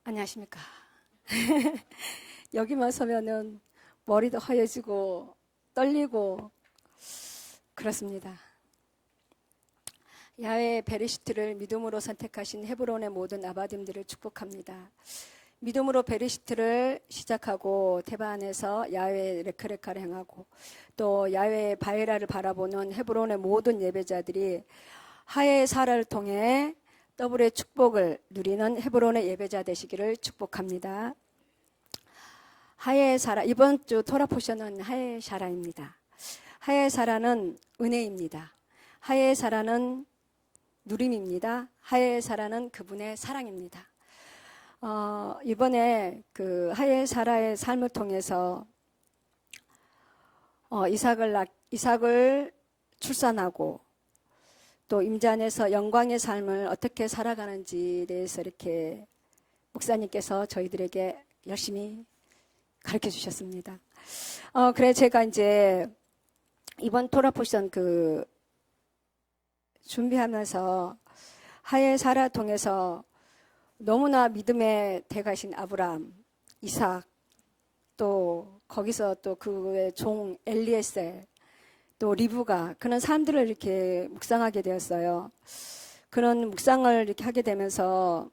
안녕하십니까. 여기만 서면은 머리도 하얘지고 떨리고 그렇습니다. 야훼 베레시트를 믿음으로 선택하신 헤브론의 모든 아바딤들을 축복합니다. 믿음으로 베레시트를 시작하고 테바안에서 야훼 레크레카를 행하고 또 야훼 바에라를 바라보는 헤브론의 모든 예배자들이 하에 사라를 통해 더블의 축복을 누리는 헤브론의 예배자 되시기를 축복합니다. 하에 사라, 이번 주 토라 포션은 하에 사라입니다. 하에 사라는 은혜입니다. 하에 사라는 누림입니다. 하에 사라는 그분의 사랑입니다. 이번에 그 하에 사라의 삶을 통해서 이삭을 출산하고 또 임잔에서 영광의 삶을 어떻게 살아가는지에 대해서 이렇게 목사님께서 저희들에게 열심히 가르쳐 주셨습니다. 그래 제가 이제 이번 토라 포션 준비하면서 하에 사라 통해서 너무나 믿음의 대가신 아브라함, 이삭, 또 거기서 또 그의 종 엘리에셀, 또 리브가 그런 사람들을 이렇게 묵상하게 되었어요. 그런 묵상을 이렇게 하게 되면서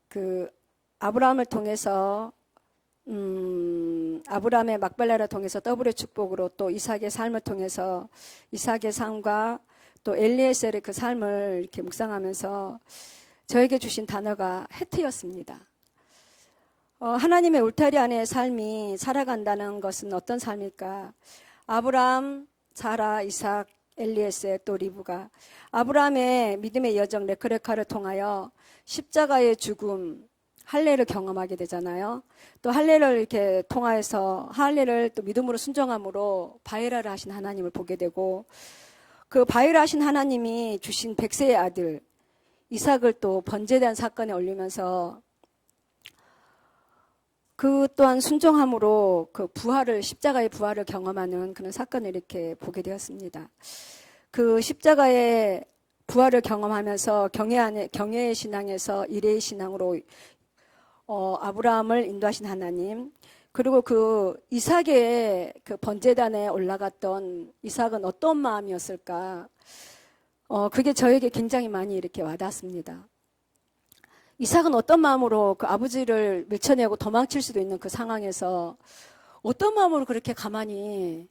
그 아브라함을 통해서 아브라함의 막벨라를 통해서 더블의 축복으로 또 이삭의 삶을 통해서 이삭의 삶과 또 엘리에셀의 그 삶을 이렇게 묵상하면서 저에게 주신 단어가 해트였습니다. 하나님의 울타리 안에 삶이 살아간다는 것은 어떤 삶일까? 아브라함, 사라, 이삭, 엘리에셀, 또 리브가 아브라함의 믿음의 여정 레크레카를 통하여 십자가의 죽음, 할례를 경험하게 되잖아요. 또 할례를 이렇게 통하여서 할례를 또 믿음으로 순종함으로 바에라를 하신 하나님을 보게 되고 그 바에라 하신 하나님이 주신 백세의 아들 이삭을 또 번제된 사건에 올리면서 그 또한 순종함으로 그 십자가의 부활을 경험하는 그런 사건을 이렇게 보게 되었습니다. 그 십자가의 부활을 경험하면서 경외의 신앙에서 이레의 신앙으로 아브라함을 인도하신 하나님, 그리고 그 이삭의 그 번제단에 올라갔던 이삭은 어떤 마음이었을까? 그게 저에게 굉장히 많이 이렇게 와닿습니다. 이삭은 어떤 마음으로 그 아버지를 밀쳐내고 도망칠 수도 있는 그 상황에서 어떤 마음으로 그렇게 가만히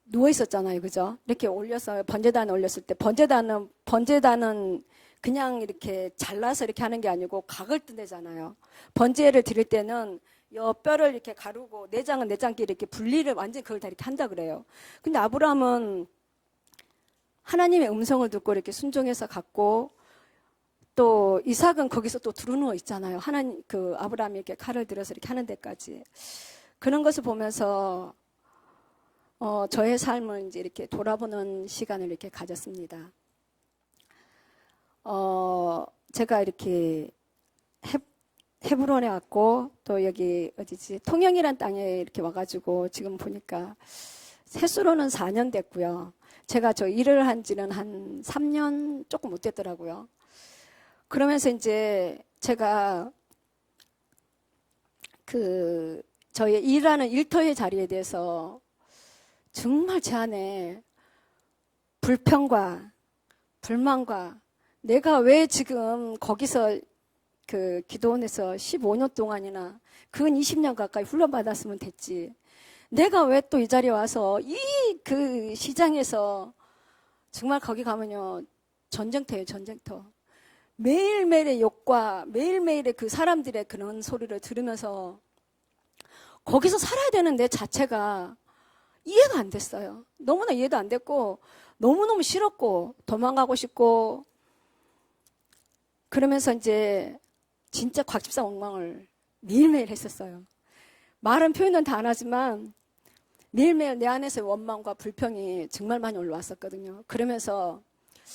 누워 있었잖아요, 그죠? 이렇게 올려서 번제단에 올렸을 때 번제단은 그냥 이렇게 잘라서 이렇게 하는 게 아니고 각을 뜯내잖아요. 번제를 드릴 때는 여 뼈를 이렇게 가르고 내장은 내장끼리 이렇게 분리를 완전히 그걸 다 이렇게 한다 그래요. 근데 아브라함은 하나님의 음성을 듣고 이렇게 순종해서 갔고 또 이삭은 거기서 또 두루누워 있잖아요. 아브라함이 이렇게 칼을 들어서 이렇게 하는 데까지. 그런 것을 보면서 저의 삶을 이제 이렇게 돌아보는 시간을 이렇게 가졌습니다. 제가 이렇게 헤브론에 왔고 또 여기 어디지 통영이란 땅에 이렇게 와가지고 지금 보니까 횟수로는 4년 됐고요. 제가 저 일을 한 지는 한 3년 조금 못 됐더라고요. 그러면서 이제 제가 저희 일하는 일터의 자리에 대해서 정말 제 안에 불평과 불만과 내가 왜 지금 거기서 그 기도원에서 15년 동안이나 근 20년 가까이 훈련받았으면 됐지. 내가 왜 또 이 자리에 와서 그 시장에서 정말 거기 가면요 전쟁터예요, 전쟁터. 매일매일의 욕과 매일매일의 그 사람들의 그런 소리를 들으면서 거기서 살아야 되는 내 자체가 이해가 안 됐어요. 너무나 이해도 안 됐고 너무너무 싫었고 도망가고 싶고 그러면서 이제 진짜 곽집사 원망을 매일매일 했었어요. 말은 표현은 다 안 하지만 매일매일 내 안에서의 원망과 불평이 정말 많이 올라왔었거든요. 그러면서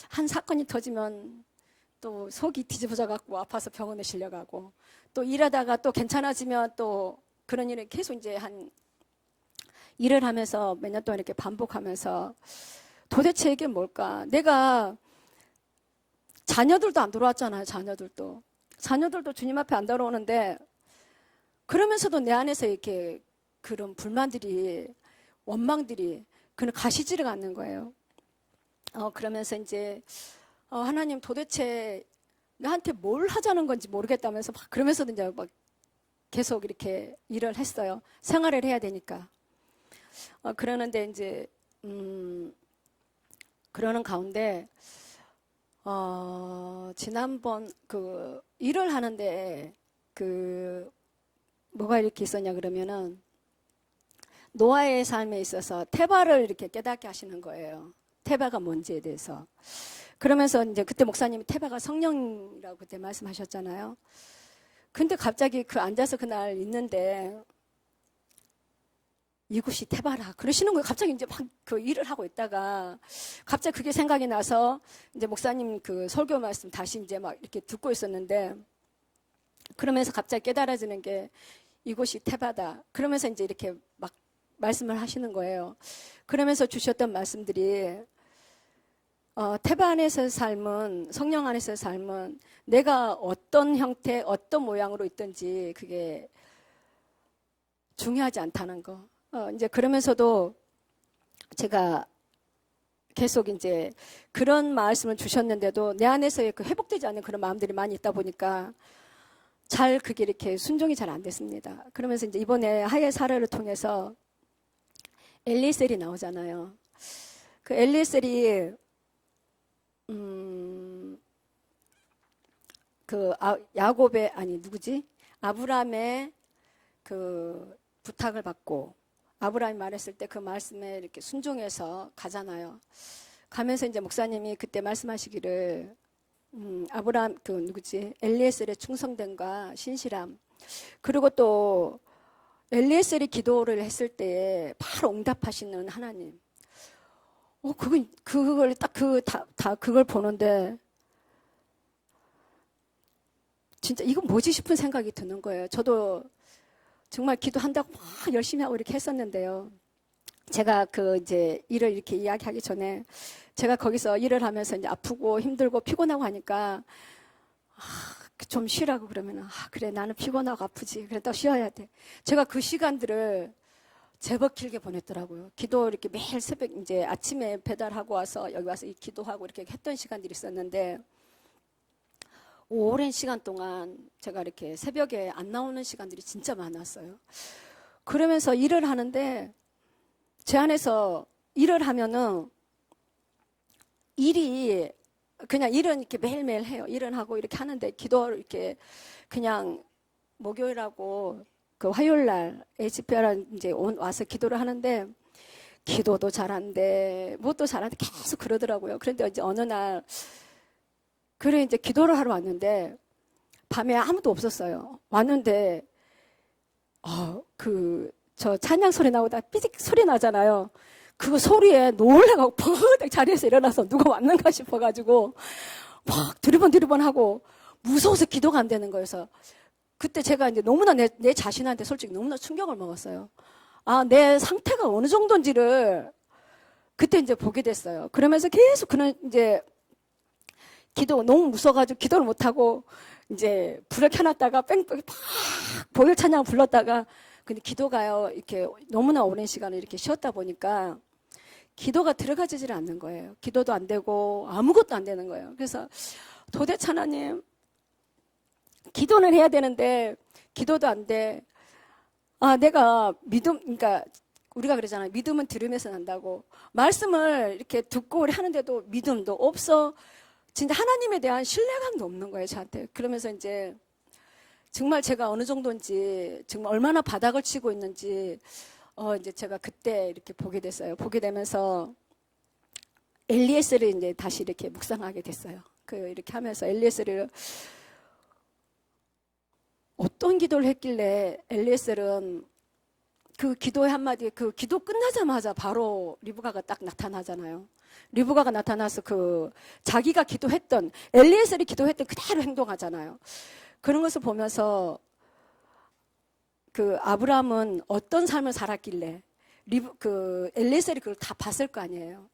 한 사건이 터지면 또 속이 뒤집어져 갖고 아파서 병원에 실려가고 또 일하다가 또 괜찮아지면 또 그런 일을 계속 이제 일을 하면서 몇 년 동안 이렇게 반복하면서 도대체 이게 뭘까? 내가 자녀들도 안 돌아왔잖아요. 자녀들도 주님 앞에 안 돌아오는데 그러면서도 내 안에서 이렇게 그런 불만들이 원망들이 그는 가시지를 않는 거예요. 그러면서 이제 하나님 도대체 나한테 뭘 하자는 건지 모르겠다면서 막 그러면서도 이제 막 계속 이렇게 일을 했어요. 생활을 해야 되니까. 그러는데 이제 그러는 가운데 지난번 그 일을 하는데 그 뭐가 이렇게 있었냐 그러면은 노아의 삶에 있어서 태바를 이렇게 깨닫게 하시는 거예요. 태바가 뭔지에 대해서. 그러면서 이제 그때 목사님이 태바가 성령이라고 그때 말씀하셨잖아요. 근데 갑자기 그 앉아서 그날 있는데 이곳이 태바라 그러시는 거예요. 갑자기 이제 막 그 일을 하고 있다가 갑자기 그게 생각이 나서 이제 목사님 그 설교 말씀 다시 이제 막 이렇게 듣고 있었는데 그러면서 갑자기 깨달아지는 게 이곳이 태바다. 그러면서 이제 이렇게 막 말씀을 하시는 거예요. 그러면서 주셨던 말씀들이 태바 안에서의 삶은 성령 안에서의 삶은 내가 어떤 형태, 어떤 모양으로 있든지 그게 중요하지 않다는 거. 이제 그러면서도 제가 계속 이제 그런 말씀을 주셨는데도 내 안에서의 그 회복되지 않는 그런 마음들이 많이 있다 보니까 잘 그게 이렇게 순종이 잘 안 됐습니다. 그러면서 이제 이번에 하예 사례를 통해서 엘리에셀이 나오잖아요. 그 엘리에셀이 야곱의 아니 누구지? 아브라함의 그 부탁을 받고 아브라함이 말했을 때 그 말씀에 이렇게 순종해서 가잖아요. 가면서 이제 목사님이 그때 말씀하시기를 아브라함 그 누구지? 엘리에셀의 충성됨과 신실함 그리고 또 엘리에셀이 기도를 했을 때에 바로 응답하시는 하나님. 그걸 딱 그걸 보는데 진짜 이건 뭐지 싶은 생각이 드는 거예요. 저도 정말 기도한다고 막 열심히 하고 이렇게 했었는데요. 제가 그 이제 일을 이렇게 이야기하기 전에 제가 거기서 일을 하면서 이제 아프고 힘들고 피곤하고 하니까 좀 쉬라고 그러면 그래 나는 피곤하고 아프지 그래 또 쉬어야 돼. 제가 그 시간들을 제법 길게 보냈더라고요. 기도 이렇게 매일 새벽 이제 아침에 배달하고 와서 여기 와서 이 기도하고 이렇게 했던 시간들이 있었는데 오랜 시간 동안 제가 이렇게 새벽에 안 나오는 시간들이 진짜 많았어요. 그러면서 일을 하는데 제 안에서 일을 하면은 일이 그냥 일은 이렇게 매일매일 해요. 일은 하고 이렇게 하는데 기도를 이렇게 그냥 목요일하고 그 화요일 날 HPR 이제 와서 기도를 하는데 기도도 잘한대, 뭣도 잘한대 계속 그러더라고요. 그런데 이제 어느 날 그래 이제 기도를 하러 왔는데 밤에 아무도 없었어요. 왔는데 저 찬양 소리 나오다 삐직 소리 나잖아요. 그 소리에 놀래가고 펑 자리에서 일어나서 누가 왔는가 싶어가지고 막 두리번 하고 무서워서 기도가 안 되는 거여서 그때 제가 이제 너무나 내 자신한테 솔직히 너무나 충격을 먹었어요. 내 상태가 어느 정도인지를 그때 이제 보게 됐어요. 그러면서 계속 그는 이제 기도 너무 무서워가지고 기도를 못하고 이제 불을 켜놨다가 뺑뺑 팍 보혈 찬양 불렀다가 근데 기도가요 이렇게 너무나 오랜 시간을 이렇게 쉬었다 보니까 기도가 들어가지질 않는 거예요. 기도도 안 되고 아무것도 안 되는 거예요. 그래서 도대체 하나님 기도는 해야 되는데 기도도 안 돼. 내가 그러니까 우리가 그러잖아요. 믿음은 들으면서 난다고. 말씀을 이렇게 듣고 우리 하는데도 믿음도 없어. 진짜 하나님에 대한 신뢰감도 없는 거예요, 저한테. 그러면서 이제 정말 제가 어느 정도인지, 정말 얼마나 바닥을 치고 있는지, 이제 제가 그때 이렇게 보게 됐어요. 보게 되면서 엘리에셀을 이제 다시 이렇게 묵상하게 됐어요. 이렇게 하면서 엘리에셀을 어떤 기도를 했길래 엘리에셀은 그 기도의 한마디, 그 기도 끝나자마자 바로 리브가가 딱 나타나잖아요. 리브가가 나타나서 자기가 기도했던, 엘리에셀이 기도했던 그대로 행동하잖아요. 그런 것을 보면서 아브라함은 어떤 삶을 살았길래 엘리에셀이 그걸 다 봤을 거 아니에요.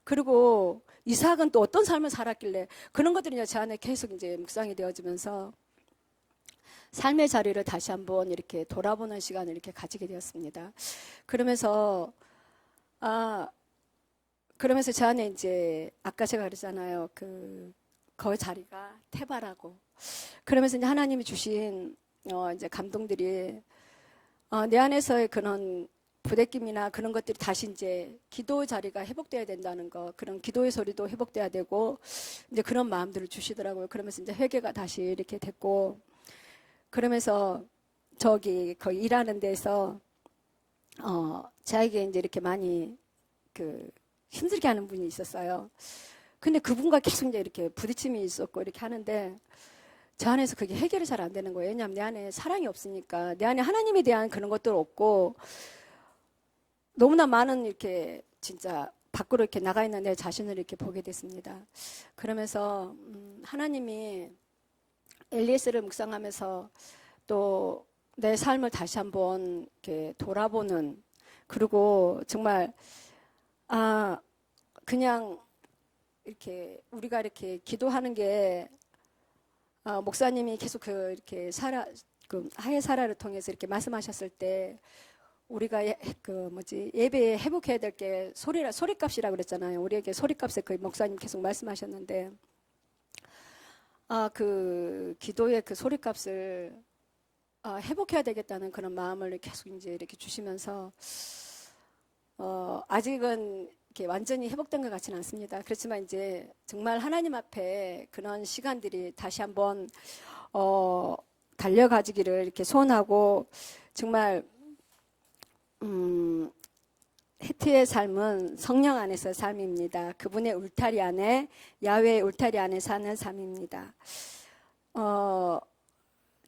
그리고 이삭은 또 어떤 삶을 살았길래 그런 것들이 이제 제 안에 계속 이제 묵상이 되어지면서 삶의 자리를 다시 한번 이렇게 돌아보는 시간을 이렇게 가지게 되었습니다. 그러면서 그러면서 제 안에 이제 아까 제가 그랬잖아요. 그 자리가 태바라고. 그러면서 이제 하나님이 주신 이제 감동들이 내 안에서의 그런 부대낌이나 그런 것들이 다시 이제 기도 자리가 회복돼야 된다는 거, 그런 기도의 소리도 회복돼야 되고 이제 그런 마음들을 주시더라고요. 그러면서 이제 회개가 다시 이렇게 됐고, 그러면서 거기 일하는 데서 저에게 이제 이렇게 많이 힘들게 하는 분이 있었어요. 근데 그분과 계속 이제 이렇게 부딪힘이 있었고 이렇게 하는데 저 안에서 그게 해결이 잘 안 되는 거예요. 왜냐하면 내 안에 사랑이 없으니까, 내 안에 하나님에 대한 그런 것도 없고 너무나 많은 이렇게 진짜 밖으로 이렇게 나가 있는 내 자신을 이렇게 보게 됐습니다. 그러면서 하나님이 엘리에스를 묵상하면서 또 내 삶을 다시 한번 이렇게 돌아보는, 그리고 정말 그냥 이렇게 우리가 이렇게 기도하는 게 목사님이 계속 이렇게 하예 사라를 통해서 이렇게 말씀하셨을 때 우리가 예배에 회복해야 될 게 소리값이라고 그랬잖아요. 우리에게 소리값에 목사님 계속 말씀하셨는데 그 기도의 그 소리값을 회복해야 되겠다는 그런 마음을 계속 이제 이렇게 주시면서 아직은 이렇게 완전히 회복된 것 같지는 않습니다. 그렇지만 이제 정말 하나님 앞에 그런 시간들이 다시 한번 달려가지기를 이렇게 소원하고, 정말 헤트의 삶은 성령 안에서 삶입니다. 그분의 울타리 안에, 야훼의 울타리 안에 사는 삶입니다.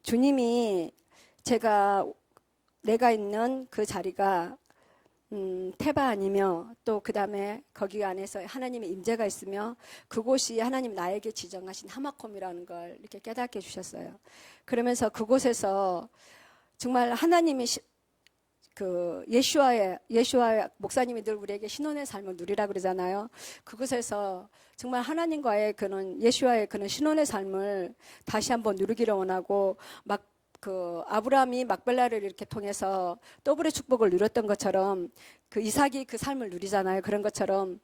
주님이 내가 있는 그 자리가 테바 아니며 또 그 다음에 거기 안에서 하나님의 임재가 있으며 그곳이 하나님 나에게 지정하신 하마콤이라는 걸 이렇게 깨닫게 해주셨어요. 그러면서 그곳에서 정말 하나님이 예수와의 목사님이 늘 우리에게 신혼의 삶을 누리라 그러잖아요. 그곳에서 정말 하나님과의 예수와의 그런 신혼의 삶을 다시 한번 누리기를 원하고, 아브라함이 막벨라를 이렇게 통해서 더블의 축복을 누렸던 것처럼 이삭이 그 삶을 누리잖아요. 그런 것처럼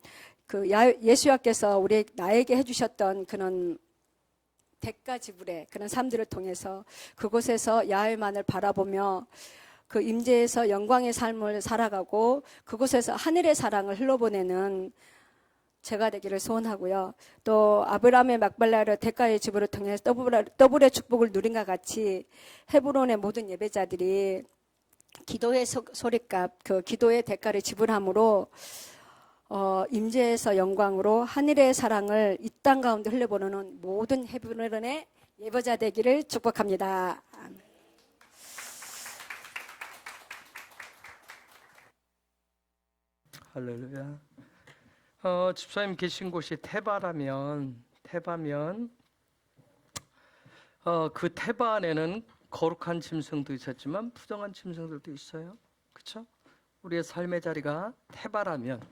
예수와께서 나에게 해주셨던 그런 대가 지불의 그런 삶들을 통해서 그곳에서 야훼만을 바라보며 그 임재에서 영광의 삶을 살아가고 그곳에서 하늘의 사랑을 흘러보내는 제가 되기를 소원하고요. 또 아브라함의 막발라를 대가의 지불을 통해서 더블의 축복을 누린과 같이 헤브론의 모든 예배자들이 기도의 소리값, 그 기도의 대가를 지불함으로 임재에서 영광으로 하늘의 사랑을 이 땅 가운데 흘려보내는 모든 헤브론의 예배자 되기를 축복합니다. 할렐루야. 집사님 계신 곳이 테바면 그 테바 안에는 거룩한 짐승도 있었지만 부정한 짐승들도 있어요. 그렇죠? 우리의 삶의 자리가 테바라면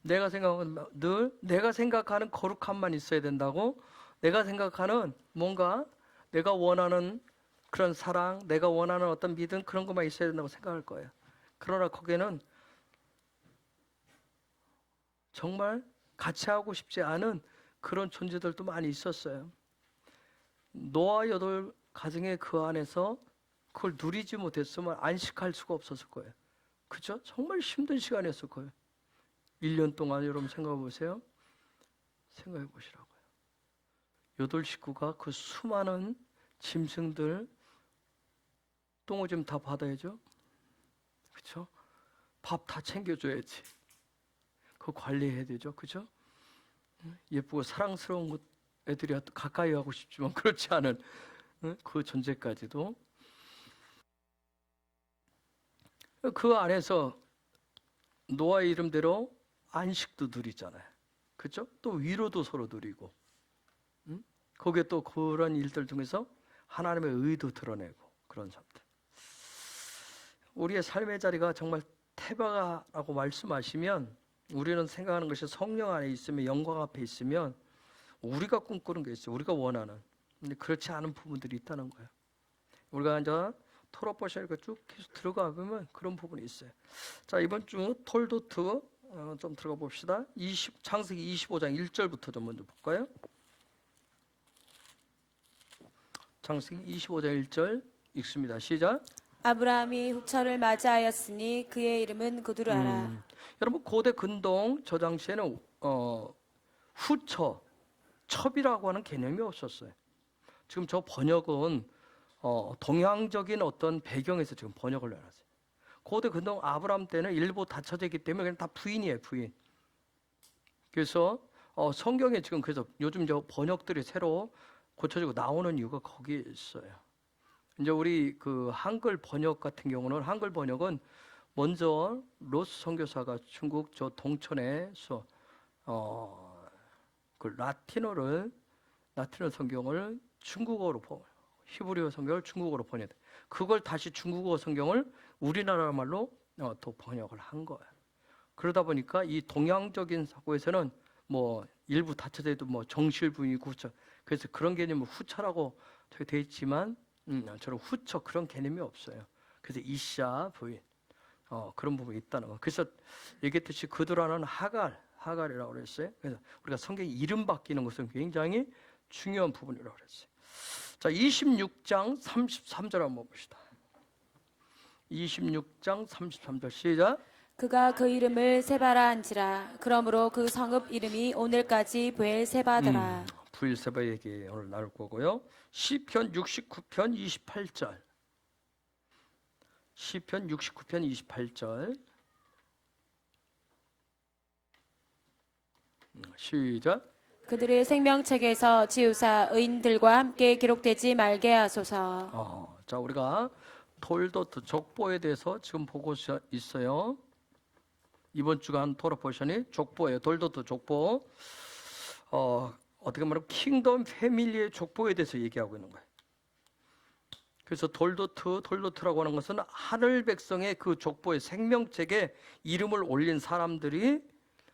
내가 생각하는 거룩함만 있어야 된다고, 내가 생각하는 뭔가 내가 원하는 그런 사랑, 내가 원하는 어떤 믿음, 그런 것만 있어야 된다고 생각할 거예요. 그러나 거기에는 정말 같이 하고 싶지 않은 그런 존재들도 많이 있었어요. 노아 8가정의 그 안에서 그걸 누리지 못했으면 안식할 수가 없었을 거예요. 그죠? 정말 힘든 시간이었을 거예요. 1년 동안 여러분 생각해 보세요. 생각해 보시라고요. 8식구가 그 수많은 짐승들 똥오줌 다 받아야죠. 그렇죠? 밥 다 챙겨줘야지. 그거 관리해야 되죠. 그죠? 예쁘고 사랑스러운 것 애들이 가까이 하고 싶지만 그렇지 않은 그 존재까지도 그 안에서 노아의 이름대로 안식도 누리잖아요. 그죠? 또 위로도 서로 누리고 거기에 또 그런 일들 중에서 하나님의 의도 드러내고 그런 삶들. 우리의 삶의 자리가 정말 테바라고 말씀하시면 우리는 생각하는 것이 성령 안에 있으면, 영광 앞에 있으면 우리가 꿈꾸는 게 있어요. 우리가 원하는. 근데 그렇지 않은 부분들이 있다는 거예요. 우리가 이제 토라 포션을 쭉 계속 들어가 보면 그런 부분이 있어요. 자, 이번 주 톨도트 좀 들어가 봅시다. 창세기 25장 1절부터 좀 먼저 볼까요? 창세기 25장 1절 읽습니다. 시작. 아브라함이 후처를 맞이하였으니 그의 이름은 고두라라. 여러분, 고대 근동 저 당시에는 후처, 첩이라고 하는 개념이 없었어요. 지금 저 번역은 동양적인 어떤 배경에서 지금 번역을 내놨어요. 고대 근동 아브라함 때는 일부 닫혀져 있기 때문에 그냥 다 부인이에요, 부인. 그래서 성경에 지금 그래서 요즘 저 번역들이 새로 고쳐지고 나오는 이유가 거기에 있어요. 이제 우리 그 한글 번역 같은 경우는, 한글 번역은 먼저 로스 선교사가 중국 저 동천에서 그 라틴어 성경을 중국어로 히브리어 성경을 중국어로 번역해. 그걸 다시 중국어 성경을 우리나라 말로 또 번역을 한 거예요. 그러다 보니까 이 동양적인 사고에서는 뭐 일부 닫혀져도 뭐 정실 부인이고 후처, 그래서 그런 개념은 후처라고 되어 있지만 저는 후처 그런 개념이 없어요. 그래서 이샤 부인 그런 부분이 있다는 거. 그래서 얘기했듯이 그두라는 하갈이라고 그랬어요. 그래서 우리가 성경 이름 바뀌는 것은 굉장히 중요한 부분이라고 그랬어요. 자, 26장 33절 한번 봅시다. 26장 33절 시작. 그가 그 이름을 세바라 한지라. 그러므로 그 성읍 이름이 오늘까지 브엘세바더라. 브엘세바 얘기 오늘 나눌 거고요. 시편 69편 28절. 시편 69편 28절. 시작. 그들의 생명책에서 지우사 의인들과 함께 기록되지 말게 하소서. 자, 우리가 톨도트 족보에 대해서 지금 보고 있어요. 이번 주간 토라 포션이 족보예요. 톨도트 족보. 어떻게 말하면 킹덤 패밀리의 족보에 대해서 얘기하고 있는 거예요. 그래서 톨도트라고 하는 것은 하늘 백성의 그 족보의 생명책에 이름을 올린 사람들이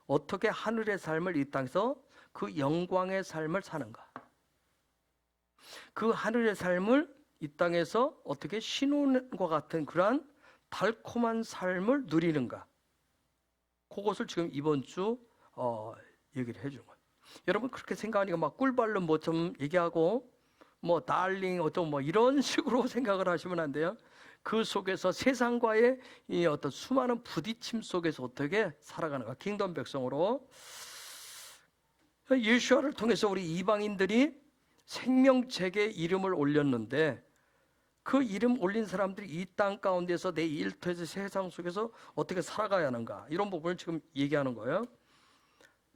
어떻게 하늘의 삶을 이 땅에서 그 영광의 삶을 사는가, 그 하늘의 삶을 이 땅에서 어떻게 신혼과 같은 그러한 달콤한 삶을 누리는가, 그것을 지금 이번 주 얘기를 해주는 거예요. 여러분, 그렇게 생각하니까 막 꿀발른 뭐 좀 얘기하고 뭐 달링 어떤 뭐 이런 식으로 생각을 하시면 안 돼요. 그 속에서 세상과의 이 어떤 수많은 부딪힘 속에서 어떻게 살아가는가, 킹덤 백성으로. 예수아를 통해서 우리 이방인들이 생명책에 이름을 올렸는데, 그 이름 올린 사람들이 이 땅 가운데서 내 일터에서 세상 속에서 어떻게 살아가야 하는가, 이런 부분을 지금 얘기하는 거예요.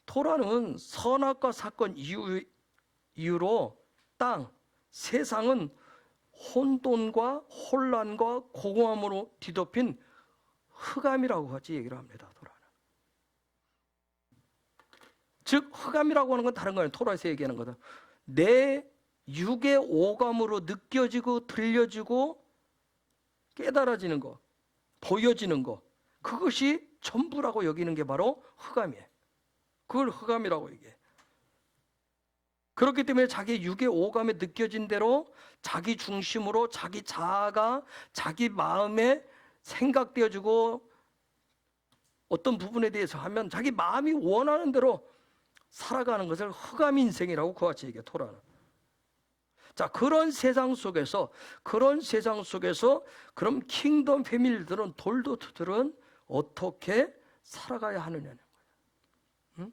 토라는 선악과 사건 이유로 세상은 혼돈과 혼란과 공허함으로 뒤덮인 흑암이라고 같이 얘기를 합니다. 토라는. 즉 흑암이라고 하는 건 다른 거예요. 토라에서 얘기하는 거다. 내 육의 오감으로 느껴지고 들려지고 깨달아지는 거, 보여지는 거, 그것이 전부라고 여기는 게 바로 흑암이에요. 그걸 흑암이라고 얘기해. 그렇기 때문에 자기 육의 오감에 느껴진 대로 자기 중심으로 자기 자아가 자기 마음에 생각되어지고 어떤 부분에 대해서 하면 자기 마음이 원하는 대로 살아가는 것을 흑암 인생이라고 그와 같이 얘기해, 토라는. 자, 그런 세상 속에서 그럼 킹덤 패밀리들은, 돌도트들은 어떻게 살아가야 하느냐는 거예요.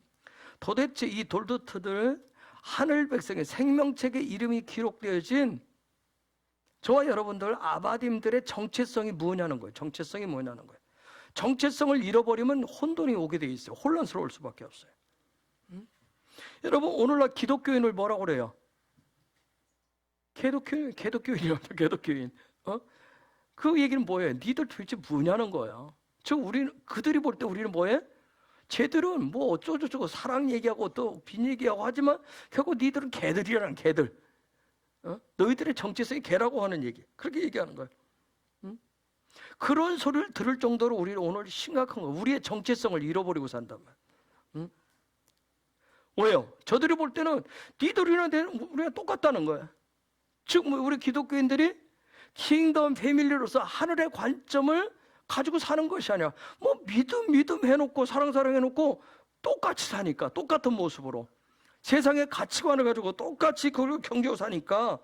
도대체 이 돌도트들, 하늘 백성의 생명책에 이름이 기록되어진 저와 여러분들 아바딤들의 정체성이 뭐냐는 거예요. 정체성이 뭐냐는 거예요. 정체성을 잃어버리면 혼돈이 오게 돼 있어요. 혼란스러울 수밖에 없어요. 여러분, 오늘날 기독교인을 뭐라고 그래요? 개독교인이랍니다. 개독교인. 그 얘기는 뭐예요? 니들 도대체 뭐냐는 거예요. 그들이 볼 때 우리는 뭐예요? 쟤들은 뭐 어쩌고저쩌고 사랑 얘기하고 또 빈 얘기하고 하지만 결국 니들은 개들이라는 개들. 너희들의 정체성이 개라고 하는 얘기. 그렇게 얘기하는 거예요. 그런 소리를 들을 정도로 우리는 오늘 심각한 거예요. 우리의 정체성을 잃어버리고 산단 말이에요. 응? 왜요? 저들이 볼 때는 니들이나 우리가 똑같다는 거예요. 즉 우리 기독교인들이 킹덤 패밀리로서 하늘의 관점을 가지고 사는 것이 아니라 뭐 믿음 해놓고 사랑 해놓고 똑같이 사니까, 똑같은 모습으로 세상의 가치관을 가지고 똑같이 그걸 경계하고 사니까,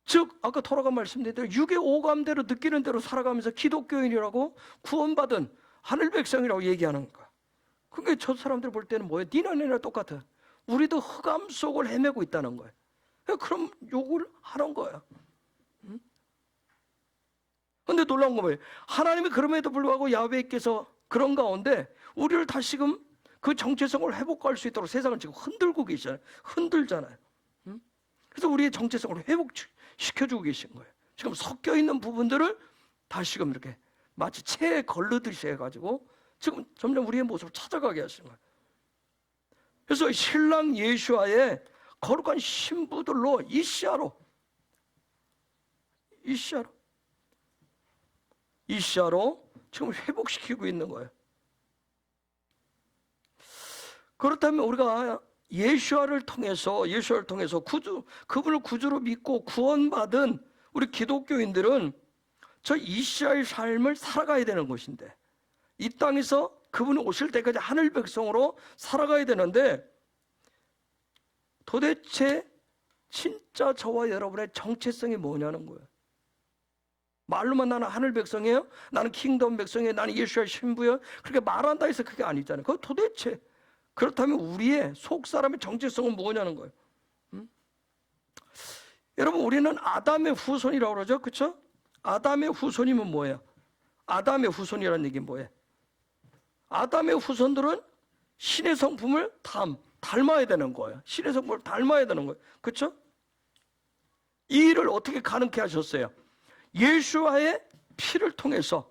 즉 아까 토라가 말씀드린 대로 육의 오감대로 느끼는 대로 살아가면서 기독교인이라고 구원받은 하늘 백성이라고 얘기하는 거야. 그게 저 사람들 볼 때는 뭐예요? 니나 내나 똑같아. 우리도 흑암 속을 헤매고 있다는 거예요. 그럼 욕을 하는 거야. 근데 놀라운 거 뭐예요? 하나님이 그럼에도 불구하고 야훼께서 그런 가운데 우리를 다시금 그 정체성을 회복할 수 있도록 세상을 지금 흔들고 계시잖아요. 흔들잖아요. 그래서 우리의 정체성을 회복시켜주고 계신 거예요. 지금 섞여 있는 부분들을 다시금 이렇게 마치 채에 걸르듯이 해가지고 지금 점점 우리의 모습을 찾아가게 하시는 거예요. 그래서 신랑 예수와의 거룩한 신부들로 이시아로 지금 회복시키고 있는 거예요. 그렇다면 우리가 예수와를 통해서 그분을 구주로 믿고 구원받은 우리 기독교인들은 저 이시아의 삶을 살아가야 되는 것인데, 이 땅에서 그분이 오실 때까지 하늘 백성으로 살아가야 되는데, 도대체 진짜 저와 여러분의 정체성이 뭐냐는 거예요. 말로만 나는 하늘 백성이에요, 나는 킹덤 백성이에요, 나는 예수의 신부예요, 그렇게 말한다 해서 그게 아니잖아요. 그거 도대체 그렇다면 우리의 속 사람의 정체성은 뭐냐는 거예요. 여러분, 우리는 아담의 후손이라고 그러죠, 그렇죠? 아담의 후손이면 뭐예요? 아담의 후손이라는 얘기는 뭐예요? 아담의 후손들은 신의 성품을 닮아야 되는 거예요. 신의 성품을 닮아야 되는 거예요. 그렇죠? 이 일을 어떻게 가능케 하셨어요? 예수와의 피를 통해서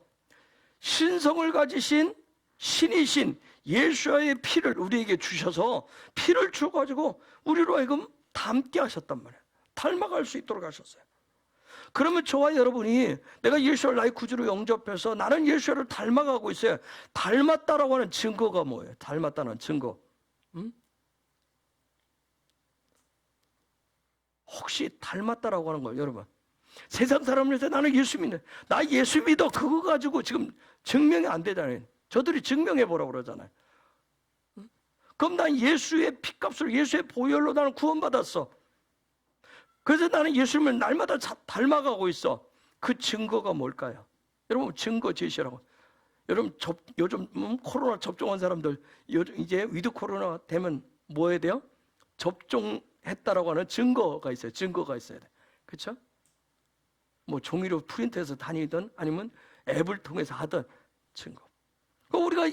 신성을 가지신 신이신 예수와의 피를 우리에게 주셔서 피를 주가지고 우리로 하여금 닮게 하셨단 말이에요. 닮아갈 수 있도록 하셨어요. 그러면 저와 여러분이 내가 예수를 나의 구주로 영접해서 나는 예수를 닮아가고 있어요. 닮았다라고 하는 증거가 뭐예요? 닮았다는 증거. 혹시 닮았다라고 하는 걸 여러분, 세상 사람들한테 나는 예수 믿네, 나 예수 믿어, 그거 가지고 지금 증명이 안 되잖아요. 저들이 증명해 보라고 그러잖아요. 그럼 난 예수의 피값으로, 예수의 보혈로 나는 구원받았어. 그래서 나는 예수님을 날마다 닮아가고 있어. 그 증거가 뭘까요? 여러분, 증거 제시라고. 여러분, 요즘 코로나 접종한 사람들 이제 위드 코로나 되면 뭐 해야 돼요? 접종했다라고 하는 증거가 있어요. 증거가 있어야 돼. 그렇죠? 뭐 종이로 프린트해서 다니든 아니면 앱을 통해서 하든 증거. 우리가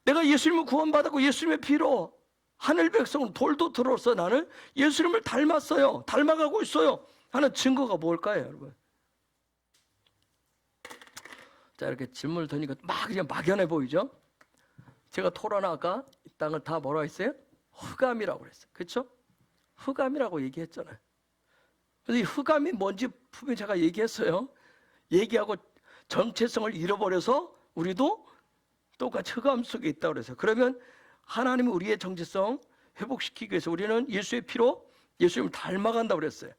내가 예수님을 구원받았고 예수님의 피로 하늘 백성은 돌도 들어서 나는 예수님을 닮았어요, 닮아가고 있어요 하는 증거가 뭘까요, 여러분? 자, 이렇게 질문을 드니까 그냥 막연해 보이죠? 제가 토라나 아까 이 땅을 다 뭐라 했어요? 흑암이라고 그랬어요. 그렇죠? 흑암이라고 얘기했잖아요. 그래서 이 흑암이 뭔지 분명히 제가 얘기했어요. 얘기하고 정체성을 잃어버려서 우리도 똑같이 흑암 속에 있다고 그래서, 그러면 하나님이 우리의 정체성 회복시키기 위해서 우리는 예수의 피로 예수님을 닮아간다고 그랬어요.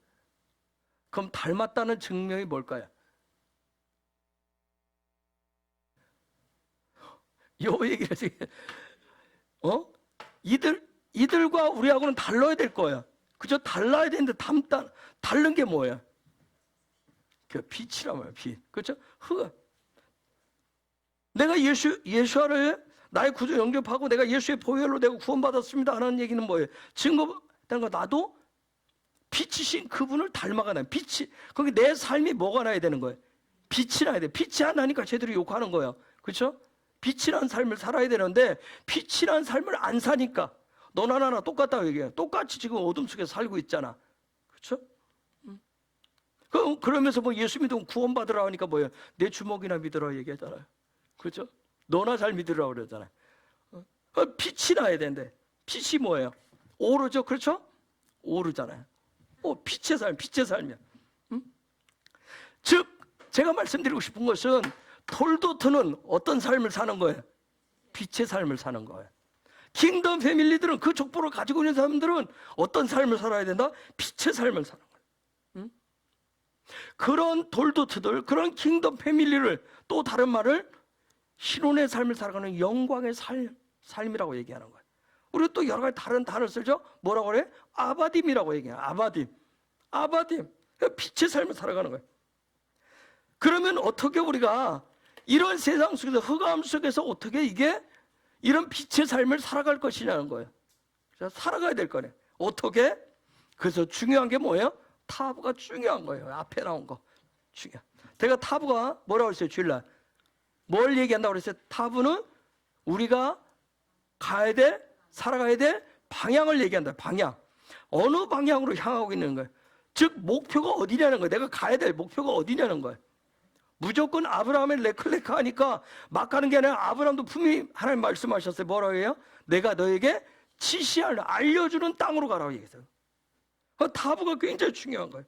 그럼 닮았다는 증명이 뭘까요? 요 얘기를 해서 이들과 우리하고는 달라야 될 거예요. 그죠? 달라야 되는데 다른 게 뭐예요? 그 빛이란 말이에요. 빛. 그렇죠? 흑암. 내가 예수를 나의 구주 영접하고 내가 예수의 보혈로 내가 구원받았습니다 하는 얘기는 뭐예요? 증거다는 거, 나도 빛이신 그분을 닮아가는 빛이, 거기 내 삶이 뭐가 나야 되는 거예요? 빛이 나야 돼. 빛이 안 나니까 쟤들이 욕하는 거예요. 그렇죠? 빛이라는 삶을 살아야 되는데 빛이라는 삶을 안 사니까 너나 나나 똑같다고 얘기해요. 똑같이 지금 어둠 속에 살고 있잖아. 그렇죠? 그러면서 뭐 예수 믿으면 구원받으라 하니까 뭐예요? 내 주먹이나 믿으라 얘기하잖아요. 그렇죠? 너나 잘 믿으라고 그러잖아요. 빛이 나야 되는데 빛이 뭐예요? 오르죠. 그렇죠? 오르잖아요. 빛의 삶이야. 즉 제가 말씀드리고 싶은 것은 톨도트는 어떤 삶을 사는 거예요? 빛의 삶을 사는 거예요. 킹덤 패밀리들은 그 족보를 가지고 있는 사람들은 어떤 삶을 살아야 된다? 빛의 삶을 사는 거예요. 그런 톨도트들, 그런 킹덤 패밀리를 또 다른 말을 신혼의 삶을 살아가는 영광의 삶이라고 얘기하는 거예요. 우리가 또 여러 가지 다른 단어를 쓰죠. 뭐라고 그래? 아바딤이라고 얘기해요. 아바딤. 빛의 삶을 살아가는 거예요. 그러면 어떻게 우리가 이런 세상 속에서, 흑암 속에서 어떻게 이게 이런 빛의 삶을 살아갈 것이냐는 거예요. 그래서 살아가야 될 거네. 어떻게? 그래서 중요한 게 뭐예요? 타부가 중요한 거예요. 앞에 나온 거 중요한. 제가 타부가 뭐라고 했어요? 주일날 뭘 얘기한다고 그랬어요? 타부는 우리가 가야 될, 살아가야 될 방향을 얘기한다. 방향. 어느 방향으로 향하고 있는 거예요? 즉 목표가 어디냐는 거예요. 내가 가야 될 목표가 어디냐는 거예요. 무조건 아브라함의 레클레카 하니까 막 가는 게 아니라 아브라함도 분명히 하나님 말씀하셨어요. 뭐라고 해요? 내가 너에게 지시할, 알려주는 땅으로 가라고 얘기했어요. 타부가 굉장히 중요한 거예요.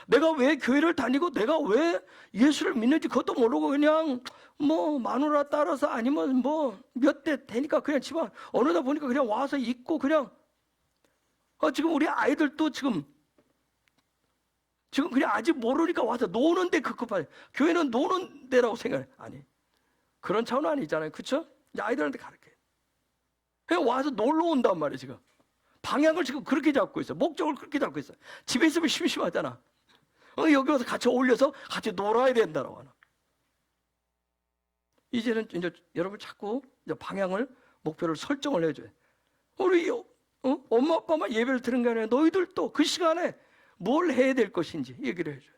내가 왜 교회를 다니고 내가 왜 예수를 믿는지 그것도 모르고 그냥 뭐 마누라 따라서 아니면 뭐 몇 대 되니까 그냥 집안 어느다 보니까 그냥 와서 있고 그냥 지금 우리 아이들도 지금 그냥 아직 모르니까 와서 노는데 급급하게. 교회는 노는 데라고 생각해. 아니, 그런 차원은 아니잖아요. 그렇죠? 아이들한테 가르쳐요. 그냥 와서 놀러 온단 말이에요. 지금 방향을 지금 그렇게 잡고 있어. 목적을 그렇게 잡고 있어. 집에 있으면 심심하잖아. 여기 와서 같이 어울려서 같이 놀아야 된다라고 하나. 이제는 이제 여러분 자꾸 이제 방향을, 목표를 설정을 해줘요. 우리 엄마 아빠만 예배를 드는 게 아니라 너희들도 그 시간에 뭘 해야 될 것인지 얘기를 해줘요.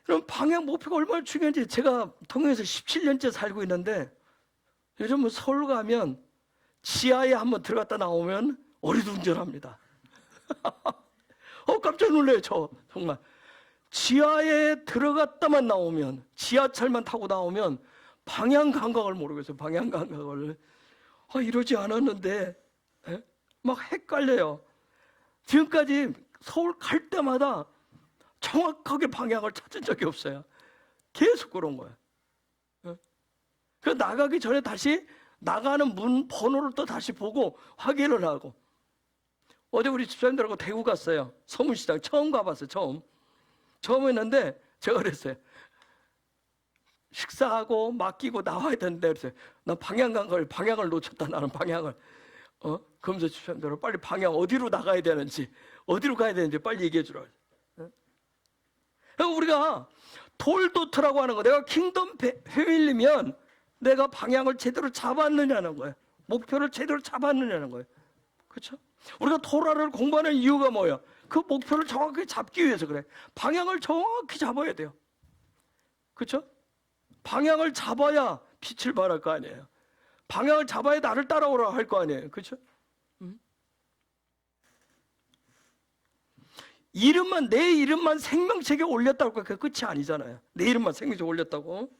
그럼 방향, 목표가 얼마나 중요한지 제가 통영에서 17년째 살고 있는데 요즘 뭐 서울 가면 지하에 한번 들어갔다 나오면 어리둥절합니다. 깜짝 놀라요. 저 정말 지하에 들어갔다만 나오면, 지하철만 타고 나오면 방향 감각을 모르겠어요. 방향 감각을. 이러지 않았는데 막 헷갈려요. 지금까지 서울 갈 때마다 정확하게 방향을 찾은 적이 없어요. 계속 그런 거예요. 그 나가기 전에 다시 나가는 문 번호를 또 다시 보고 확인을 하고. 어제 우리 집사님들하고 대구 갔어요. 서문시장 처음 가봤어요. 처음 했는데 제가 그랬어요. 식사하고 맡기고 나와야 되는데 그랬어요. 나 방향을 놓쳤다. 나는 방향을. 그러면서 집사님들 빨리 방향 어디로 나가야 되는지, 어디로 가야 되는지 빨리 얘기해 주라. 우리가 톨도트라고 하는 거, 내가 킹덤 패밀리면 내가 방향을 제대로 잡았느냐는 거예요. 목표를 제대로 잡았느냐는 거예요. 그렇죠? 우리가 토라를 공부하는 이유가 뭐예요? 그 목표를 정확하게 잡기 위해서 그래. 방향을 정확히 잡아야 돼요. 그렇죠? 방향을 잡아야 빛을 발할 거 아니에요. 방향을 잡아야 나를 따라오라 할 거 아니에요. 그렇죠? 내 이름만 생명책에 올렸다고 그 끝이 아니잖아요. 내 이름만 생명책에 올렸다고.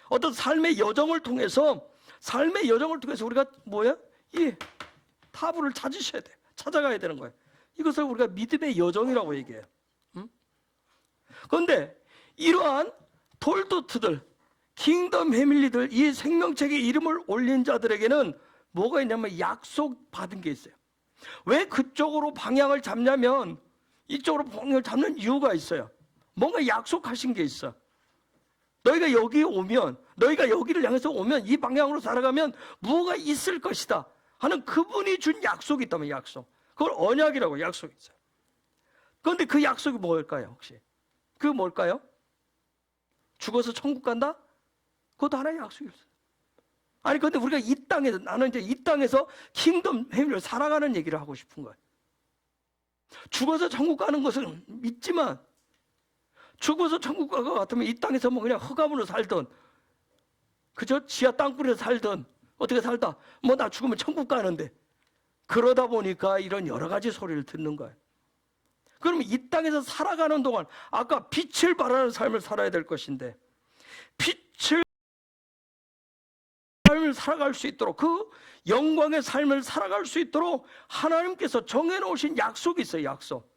어떤 삶의 여정을 통해서 우리가 뭐야? 이 타부를 찾으셔야 돼. 찾아가야 되는 거예요. 이것을 우리가 믿음의 여정이라고 얘기해요. 그런데 이러한 톨도트들, 킹덤 패밀리들, 이 생명책에 이름을 올린 자들에게는 뭐가 있냐면 약속받은 게 있어요. 왜 그쪽으로 방향을 잡냐면 이쪽으로 방향을 잡는 이유가 있어요. 뭔가 약속하신 게 있어. 너희가 여기를 향해서 오면, 이 방향으로 살아가면 뭐가 있을 것이다 하는 그분이 준 약속이 있다면 약속. 그걸 언약이라고 약속이 있어요. 그런데 그 약속이 뭘까요? 혹시? 그게 뭘까요? 죽어서 천국 간다? 그것도 하나의 약속이 없어요. 아니 근데 우리가 나는 이제 이 땅에서 킹덤 패밀리를 살아가는 얘기를 하고 싶은 거예요. 죽어서 천국 가는 것은 믿지만, 죽어서 천국 갈 것 같으면 이 땅에서 뭐 그냥 흑암으로 살던, 그저 지하 땅굴에서 살던, 어떻게 살다 뭐 나 죽으면 천국 가는데, 그러다 보니까 이런 여러 가지 소리를 듣는 거예요. 그러면 이 땅에서 살아가는 동안 아까 빛을 발하는 삶을 살아야 될 것인데, 빛을 삶을 삶을 살아갈 수 있도록, 그 영광의 삶을 살아갈 수 있도록 하나님께서 정해놓으신 약속이 있어요. 약속.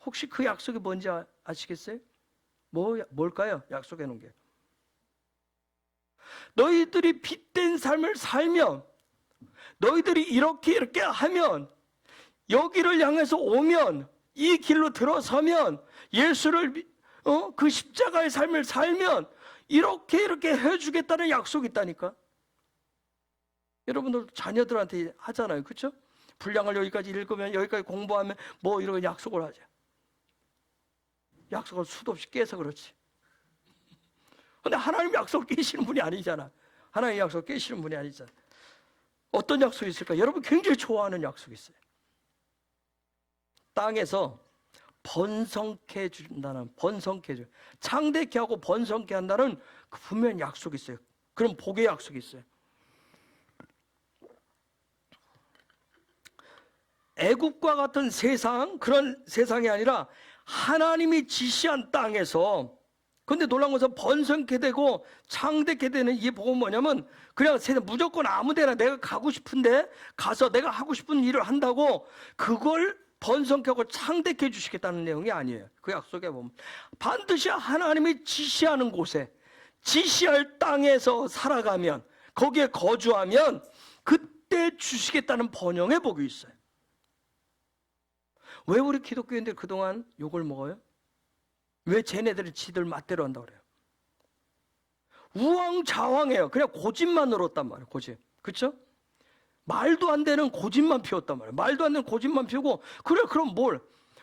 혹시 그 약속이 뭔지 아시겠어요? 뭘까요? 약속해 놓은 게. 너희들이 빛된 삶을 살면, 너희들이 이렇게 하면, 여기를 향해서 오면, 이 길로 들어서면, 예수를 그 십자가의 삶을 살면 이렇게 해주겠다는 약속이 있다니까. 여러분들 자녀들한테 하잖아요, 그렇죠? 분량을 여기까지 읽으면, 여기까지 공부하면 뭐 이런 약속을 하죠. 약속을 수도 없이 깨서 그렇지. 근데 하나님 약속을 깨시는 분이 아니잖아. 하나님 약속 깨시는 분이 아니잖아. 어떤 약속이 있을까? 여러분 굉장히 좋아하는 약속이 있어요. 땅에서 번성케 해준다는, 번성케 해줘. 창대케 하고 번성케 한다는 그 분명한 약속이 있어요. 그런 복의 약속이 있어요. 애국과 같은 세상, 그런 세상이 아니라 하나님이 지시한 땅에서, 근데 놀라운 것은 번성케 되고 창대케 되는 이 복은 뭐냐면, 그냥 세상 무조건 아무 데나 내가 가고 싶은데 가서 내가 하고 싶은 일을 한다고 그걸 번성케 하고 창대케 해주시겠다는 내용이 아니에요. 그 약속에 보면 반드시 하나님이 지시하는 곳에, 지시할 땅에서 살아가면, 거기에 거주하면 그때 주시겠다는 번영의 복이 있어요. 왜 우리 기독교인들 그동안 욕을 먹어요? 왜 쟤네들이 지들 맛대로 한다고 그래요? 우왕좌왕해요. 그냥 고집만 늘었단 말이에요. 고집. 그렇죠? 말도 안 되는 고집만 피웠단 말이에요. 말도 안 되는 고집만 피우고, 그래 그럼 뭘?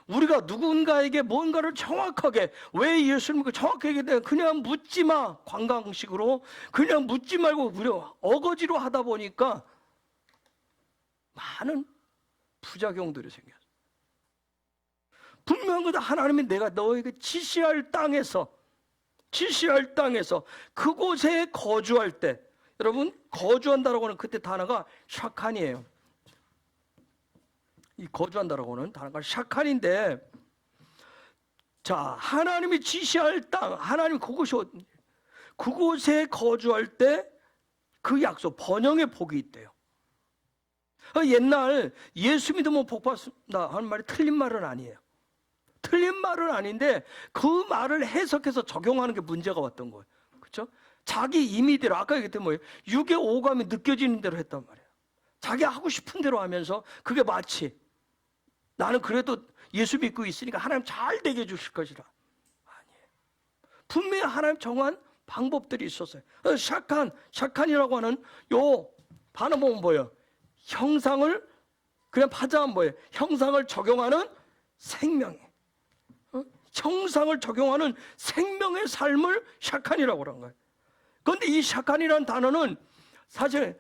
우리가 누군가에게 뭔가를 정확하게, 왜 예수님을 정확하게 그냥 묻지 마, 관광식으로 그냥 묻지 말고 우리가 어거지로 하다 보니까 많은 부작용들이 생겨요. 분명한 거다. 하나님이 내가 너에게 지시할 땅에서 그곳에 거주할 때, 여러분 거주한다라고 하는 그때 단어가 샤칸이에요. 이 거주한다라고 하는 단어가 샤칸인데, 자, 하나님이 지시할 땅, 하나님 그곳에 거주할 때 그 약속, 번영의 복이 있대요. 옛날 예수 믿으면 복 받습니다 하는 말이 틀린 말은 아니에요. 틀린 말은 아닌데 그 말을 해석해서 적용하는 게 문제가 왔던 거예요. 그렇죠? 자기 임의대로, 아까 얘기했던 뭐예요? 육의 오감이 느껴지는 대로 했단 말이에요. 자기 하고 싶은 대로 하면서 그게 마치 나는 그래도 예수 믿고 있으니까 하나님 잘 되게 해주실 것이라. 아니에요. 분명히 하나님 정한 방법들이 있었어요. 샤칸이라고 하는 요 반어 보면 뭐예요? 형상을, 그냥 파자하면 뭐예요? 형상을 적용하는 생명이에요. 형상을 적용하는 생명의 삶을 샤칸이라고 하는 거예요. 그런데 이 샤칸이라는 단어는 사실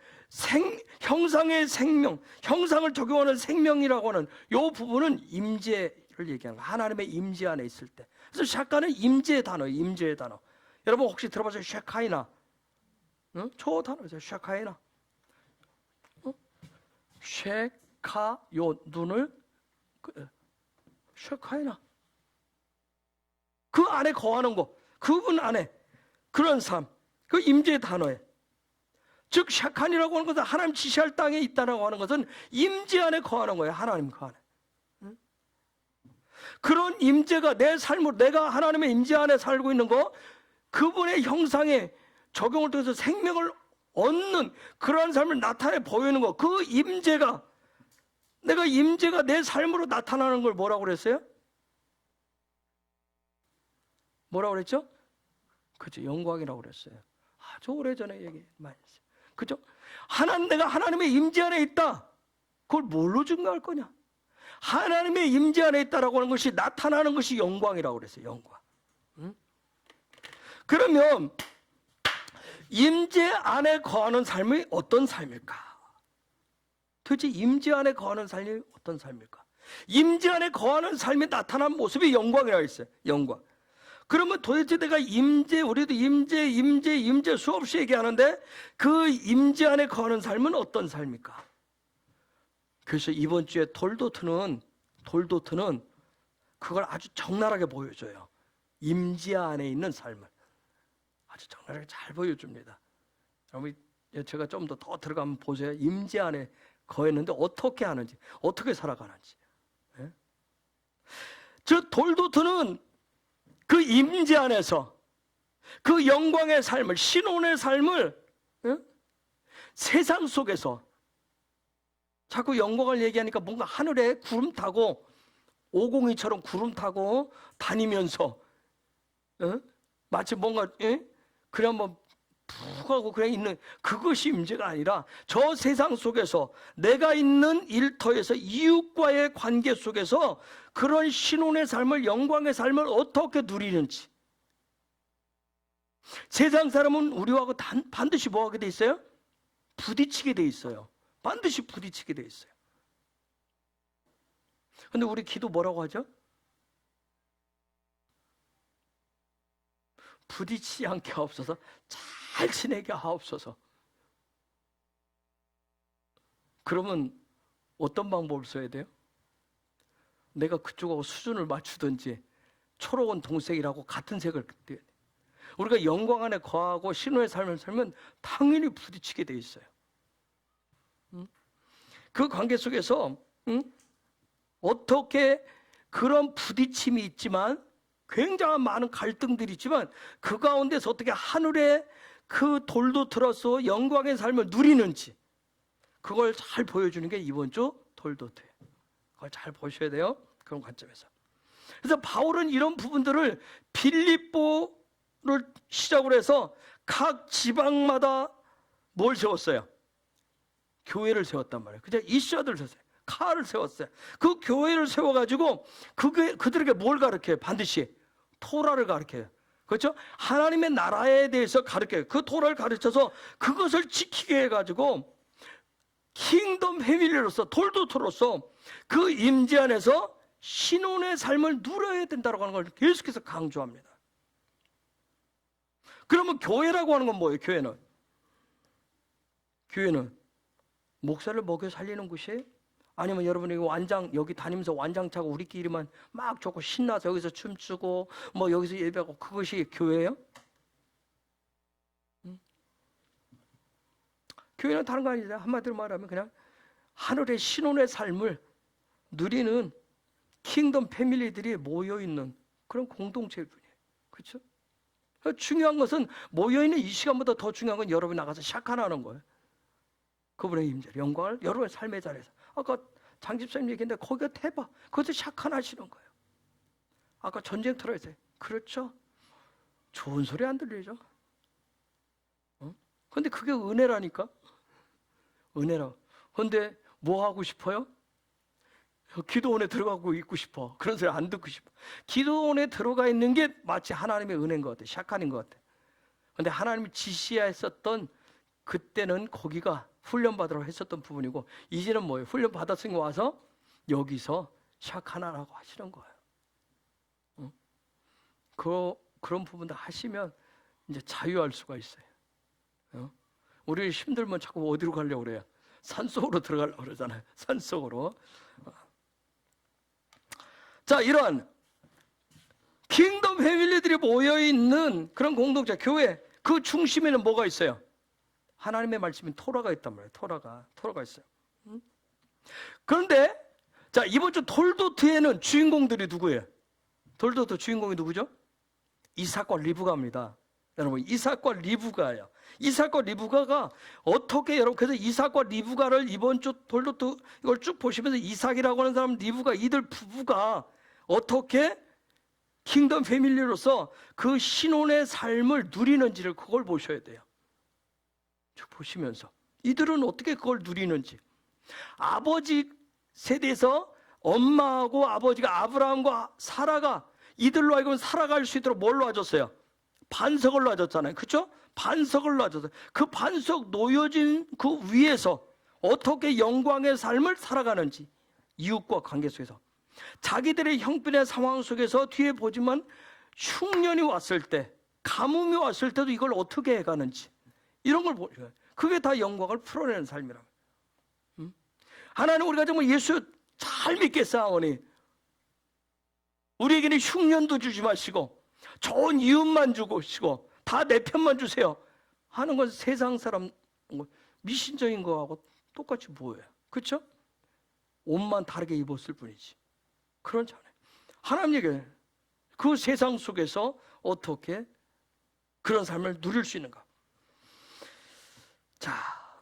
형상의 생명, 형상을 적용하는 생명이라고 하는 이 부분은 임재를 얘기하는 거예요. 하나님의 임재 안에 있을 때. 그래서 샤칸은 임재의 단어예요. 임재의 단어. 여러분 혹시 들어봤어요? 샤카이나. 저 단어죠. 샤카이나. 쉐카, 요 눈을 쉐카이나. 그 안에 거하는 거, 그분 안에 그런 삶, 그 임재의 단어에, 즉 샤칸이라고 하는 것은 하나님 지시할 땅에 있다라고 하는 것은 임재 안에 거하는 거예요. 하나님 그 안에. 그런 임재가 내 삶으로, 내가 하나님의 임재 안에 살고 있는 거, 그분의 형상에 적용을 통해서 생명을 얻는 그러한 삶을 나타내 보이는 거, 그 임재가, 내가 임재가 내 삶으로 나타나는 걸 뭐라고 그랬어요? 뭐라고 그랬죠? 그죠, 영광이라고 그랬어요. 아주 오래전에 얘기 많이 했어요. 그죠? 내가 하나님의 임재 안에 있다. 그걸 뭘로 증거할 거냐? 하나님의 임재 안에 있다라고 하는 것이 나타나는 것이 영광이라고 그랬어요. 영광. 그러면 임재 안에 거하는 삶이 어떤 삶일까? 도대체 임재 안에 거하는 삶이 어떤 삶일까? 임재 안에 거하는 삶이 나타난 모습이 영광이라고 했어요. 영광. 그러면 도대체 내가 우리도 임재 수없이 얘기하는데 그 임재 안에 거하는 삶은 어떤 삶일까? 그래서 이번 주에 돌도트는 그걸 아주 적나라하게 보여줘요. 임재 안에 있는 삶을 아주 적나라하게 잘 보여줍니다. 제가 좀 더 들어가면 보세요. 임재 안에 거했는데 어떻게 하는지, 어떻게 살아가는지. 예? 저 돌도트는 그 임재 안에서 그 영광의 삶을, 신혼의 삶을, 예? 세상 속에서 자꾸 영광을 얘기하니까 뭔가 하늘에 구름 타고 502처럼 구름 타고 다니면서, 예? 마치 뭔가, 예? 그냥 뭐 푹 하고 그냥 있는 그것이 임재가 아니라 저 세상 속에서 내가 있는 일터에서 이웃과의 관계 속에서 그런 신혼의 삶을, 영광의 삶을 어떻게 누리는지. 세상 사람은 우리하고 반드시 뭐 하게 돼 있어요? 부딪히게 돼 있어요. 반드시 부딪히게 돼 있어요. 근데 우리 기도 뭐라고 하죠? 부딪히지 않게 하옵소서, 잘 지내게 하옵소서. 그러면 어떤 방법을 써야 돼요? 내가 그쪽하고 수준을 맞추든지 초록은 동색이라고 같은 색을 띄어야 돼요. 우리가 영광 안에 거하고 신혼의 삶을 살면 당연히 부딪히게 돼 있어요. 그 관계 속에서 어떻게 그런 부딪힘이 있지만 굉장한 많은 갈등들이 있지만 그 가운데서 어떻게 하늘의 그 돌도 들어서 영광의 삶을 누리는지 그걸 잘 보여주는 게 이번 주 돌도트예요. 그걸 잘 보셔야 돼요. 그런 관점에서. 그래서 바울은 이런 부분들을 빌립보를 시작으로 해서 각 지방마다 뭘 세웠어요? 교회를 세웠단 말이에요. 그죠? 이슈아들을 세웠어요. 칼을 세웠어요. 그 교회를 세워가지고 그들에게 뭘 가르쳐요? 반드시 토라를 가르쳐요. 그렇죠? 하나님의 나라에 대해서 가르쳐요. 그 토라를 가르쳐서 그것을 지키게 해가지고 킹덤 패밀리로서, 돌도토로서 그 임재 안에서 신혼의 삶을 누려야 된다고 하는 걸 계속해서 강조합니다. 그러면 교회라고 하는 건 뭐예요? 교회는 목사를 먹여 살리는 곳이에요? 아니면 여러분이 여기 다니면서 완장 차고 우리끼리만 막 좋고 신나서 여기서 춤추고 뭐 여기서 예배하고 그것이 교회예요? 교회는 다른 거 아니죠. 한마디로 말하면 그냥 하늘의 신혼의 삶을 누리는 킹덤 패밀리들이 모여있는 그런 공동체일 뿐이에요. 그렇죠? 중요한 것은 모여있는 이 시간보다 더 중요한 건 여러분이 나가서 샤카나하는 거예요. 그분의 임재, 영광을 여러분의 삶의 자리에서. 아까 장 집사님 얘기했는데 거기가 태바, 거기서 샤카나하시는 거예요. 아까 전쟁터라 했어요. 그렇죠? 좋은 소리 안 들리죠? 근데 그게 은혜라니까? 은혜라. 근데 뭐 하고 싶어요? 기도원에 들어가고 있고 싶어. 그런 소리 안 듣고 싶어. 기도원에 들어가 있는 게 마치 하나님의 은혜인 것 같아. 샤칸인 것 같아. 근데 하나님이 지시했었던 그때는 거기가 훈련받으라고 했었던 부분이고 이제는 뭐예요? 훈련 받았으니까 와서 여기서 샤카나라고 하시는 거예요. 그런 부분들 하시면 이제 자유할 수가 있어요. 우리 힘들면 자꾸 어디로 가려고 그래요? 산속으로 들어가려고 그러잖아요. 산속으로. 자, 이런 킹덤 패밀리들이 모여있는 그런 공동체, 교회, 그 중심에는 뭐가 있어요? 하나님의 말씀인 토라가 있단 말이에요. 토라가 있어요. 그런데 자, 이번 주 돌도트에는 주인공들이 누구예요? 돌도트 주인공이 누구죠? 이삭과 리브가입니다. 여러분, 이삭과 리브가예요. 이삭과 리브가가 어떻게, 여러분, 그래서 이삭과 리브가를 이번 주 돌도트 이걸 쭉 보시면서 이삭이라고 하는 사람, 리브가, 이들 부부가 어떻게 킹덤 패밀리로서 그 신혼의 삶을 누리는지를 그걸 보셔야 돼요. 쭉 보시면서 이들은 어떻게 그걸 누리는지. 아버지 세대에서 엄마하고 아버지가 아브라함과 사라가 이들로 하여금 살아갈 수 있도록 뭘 놔줬어요? 반석을 놔줬잖아요. 그렇죠? 반석을 놔줬어요. 그 반석 놓여진 그 위에서 어떻게 영광의 삶을 살아가는지, 이웃과 관계 속에서 자기들의 형편의 상황 속에서 뒤에 보지만 흉년이 왔을 때, 가뭄이 왔을 때도 이걸 어떻게 해가는지 이런 걸 보여요. 그게 다 영광을 풀어내는 삶이라고. 하나님, 우리가 정말 예수 잘 믿겠사오니 우리에게는 흉년도 주지 마시고 좋은 이웃만 주시고 다 내 편만 주세요 하는 건 세상 사람 미신적인 거하고 똑같이 뭐예요? 그렇죠? 옷만 다르게 입었을 뿐이지. 그렇잖아요. 하나님에게 그 세상 속에서 어떻게 그런 삶을 누릴 수 있는가? 자,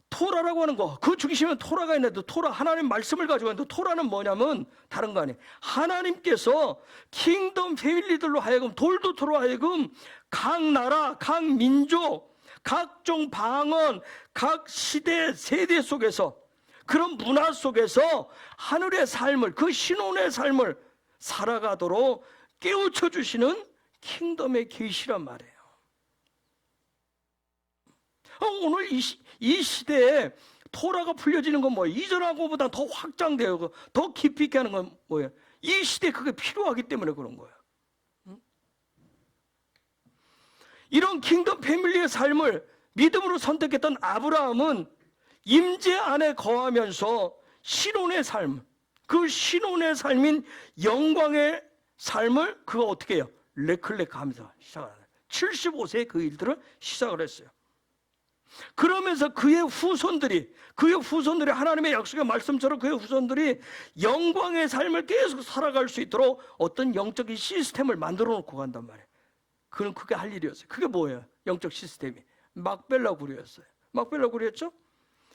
토라라고 하는 거, 그 중심에 토라가 있는데, 토라, 하나님 말씀을 가지고 있는데, 토라는 뭐냐면 다른 거 아니에요. 하나님께서 킹덤 패밀리들로 하여금, 돌도토로 하여금 각 나라, 각 민족, 각종 방언, 각 시대, 세대 속에서, 그런 문화 속에서 하늘의 삶을, 그 신혼의 삶을 살아가도록 깨우쳐 주시는 킹덤의 계시란 말이에요. 오늘 이 시대에 토라가 풀려지는 건 뭐예요? 이전하고보다 더 확장되고 더 깊이 있게 하는 건 뭐예요? 이 시대에 그게 필요하기 때문에 그런 거예요. 이런 킹덤 패밀리의 삶을 믿음으로 선택했던 아브라함은 임재 안에 거하면서 신혼의 삶, 그 신혼의 삶인 영광의 삶을 그가 어떻게 해요? 레클레크하면서 시작하는 75세에 그 일들을 시작을 했어요. 그러면서 그의 후손들이 하나님의 약속의 말씀처럼 그의 후손들이 영광의 삶을 계속 살아갈 수 있도록 어떤 영적인 시스템을 만들어 놓고 간단 말이에요. 그는 그게 할 일이었어요. 그게 뭐예요? 영적 시스템이 막벨라 구류였어요. 막벨라 구류였죠?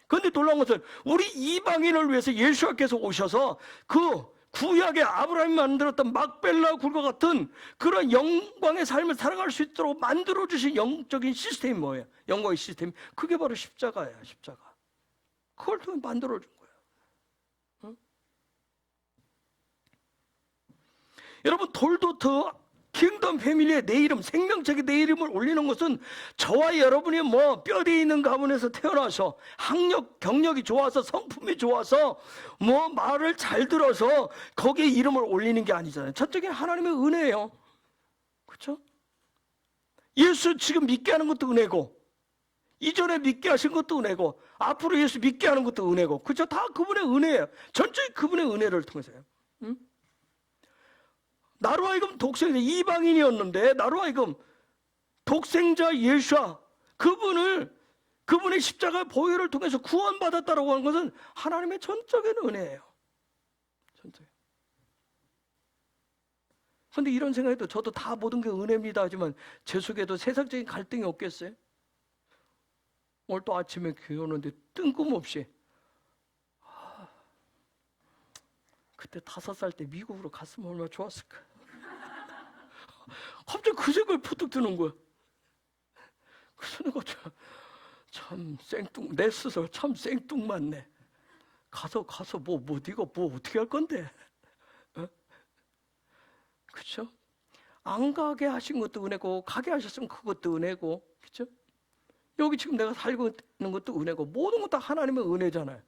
그런데 놀라운 것은 우리 이방인을 위해서 예수님께서 오셔서 그 구약의 아브라함이 만들었던 막벨라 굴과 같은 그런 영광의 삶을 살아갈 수 있도록 만들어주신 영적인 시스템이 뭐예요? 영광의 시스템. 그게 바로 십자가예요. 십자가. 그걸 통해 만들어준 거예요. 응? 여러분, 돌도트 킹덤 패밀리의 내 이름, 생명책에 내 이름을 올리는 것은 저와 여러분이 뭐 뼈대에 있는 가문에서 태어나서 학력, 경력이 좋아서 성품이 좋아서 뭐 말을 잘 들어서 거기에 이름을 올리는 게 아니잖아요. 전적인 하나님의 은혜예요. 그렇죠? 예수 지금 믿게 하는 것도 은혜고, 이전에 믿게 하신 것도 은혜고, 앞으로 예수 믿게 하는 것도 은혜고, 그렇죠? 다 그분의 은혜예요. 전적인 그분의 은혜를 통해서요. 응? 나로 하여금 독생자, 이방인이었는데 나로 하여금 독생자 예수와 그분의 십자가 보혈을 통해서 구원받았다라고 하는 것은 하나님의 전적인 은혜예요. 전적인. 그런데 이런 생각해도 저도 다 모든 게 은혜입니다 하지만 제 속에도 세상적인 갈등이 없겠어요? 오늘 또 아침에 교회 오는데 뜬금없이 그때 5살 때 미국으로 갔으면 얼마나 좋았을까. 갑자기 그 생각이 푸득 드는 거야. 그래서 내가 참 내 스스로 참 생뚱맞네. 가서 네가 뭐 어떻게 할 건데? 어? 그렇죠? 안 가게 하신 것도 은혜고 가게 하셨으면 그것도 은혜고, 그렇죠? 여기 지금 내가 살고 있는 것도 은혜고 모든 것 다 하나님의 은혜잖아요.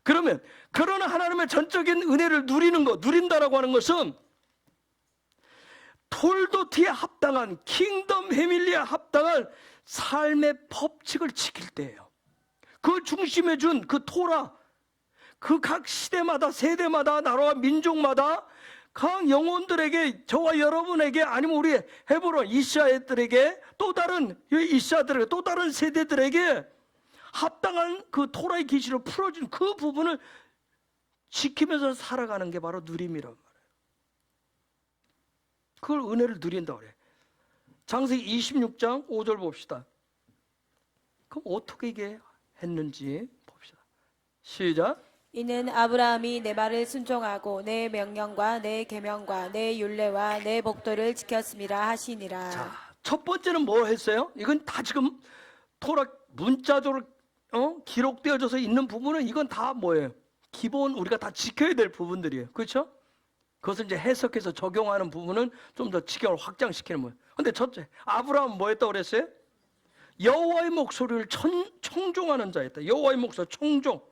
그러면 그런 하나님의 전적인 은혜를 누린다라고 하는 것은 톨도티에 합당한 킹덤 패밀리에 합당한 삶의 법칙을 지킬 때예요. 그 중심에 준 그 토라, 그 각 시대마다 세대마다 나라와 민족마다 각 영혼들에게, 저와 여러분에게, 아니면 우리 헤브론 이스라엘들에게, 또 다른 이스라엘들에게, 또 다른 세대들에게 합당한 그 토라의 계시를 풀어준 그 부분을 지키면서 살아가는 게 바로 누림이란 말이에요. 그걸 은혜를 누린다고 그래요. 창세기 26장 5절 봅시다. 그럼 어떻게 이게 했는지 봅시다. 시작. 이는 아브라함이 내 말을 순종하고 내 명령과 내 계명과 내 율례와 내 복도를 지켰음이라 하시니라. 자, 첫 번째는 뭐 했어요? 이건 다 지금 토라 문자적으로 기록되어져서 있는 부분은 이건 다 뭐예요? 기본 우리가 다 지켜야 될 부분들이에요. 그렇죠? 그것을 이제 해석해서 적용하는 부분은 좀 더 지경을 확장시키는 거예요. 근데 첫째, 아브라함은 뭐 했다고 그랬어요? 여호와의 목소리를 청종하는 자였다. 여호와의 목소리 청종.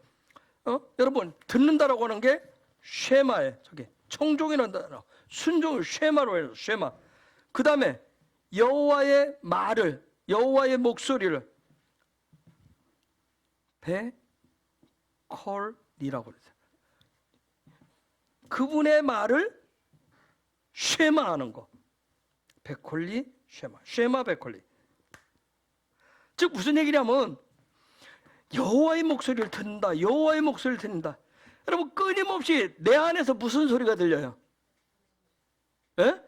여러분, 듣는다라고 하는 게 쉐마예요. 저게 청종이라는 단어. 순종을 쉐마로 해요. 쉐마. 그 다음에 여호와의 말을, 여호와의 목소리를 베콜리라고 그러죠. 그분의 말을 쉐마하는 거. 베콜리, 쉐마 베콜리. 즉 무슨 얘기냐면 여호와의 목소리를 듣는다. 여호와의 목소리를 듣는다. 여러분 끊임없이 내 안에서 무슨 소리가 들려요? 예?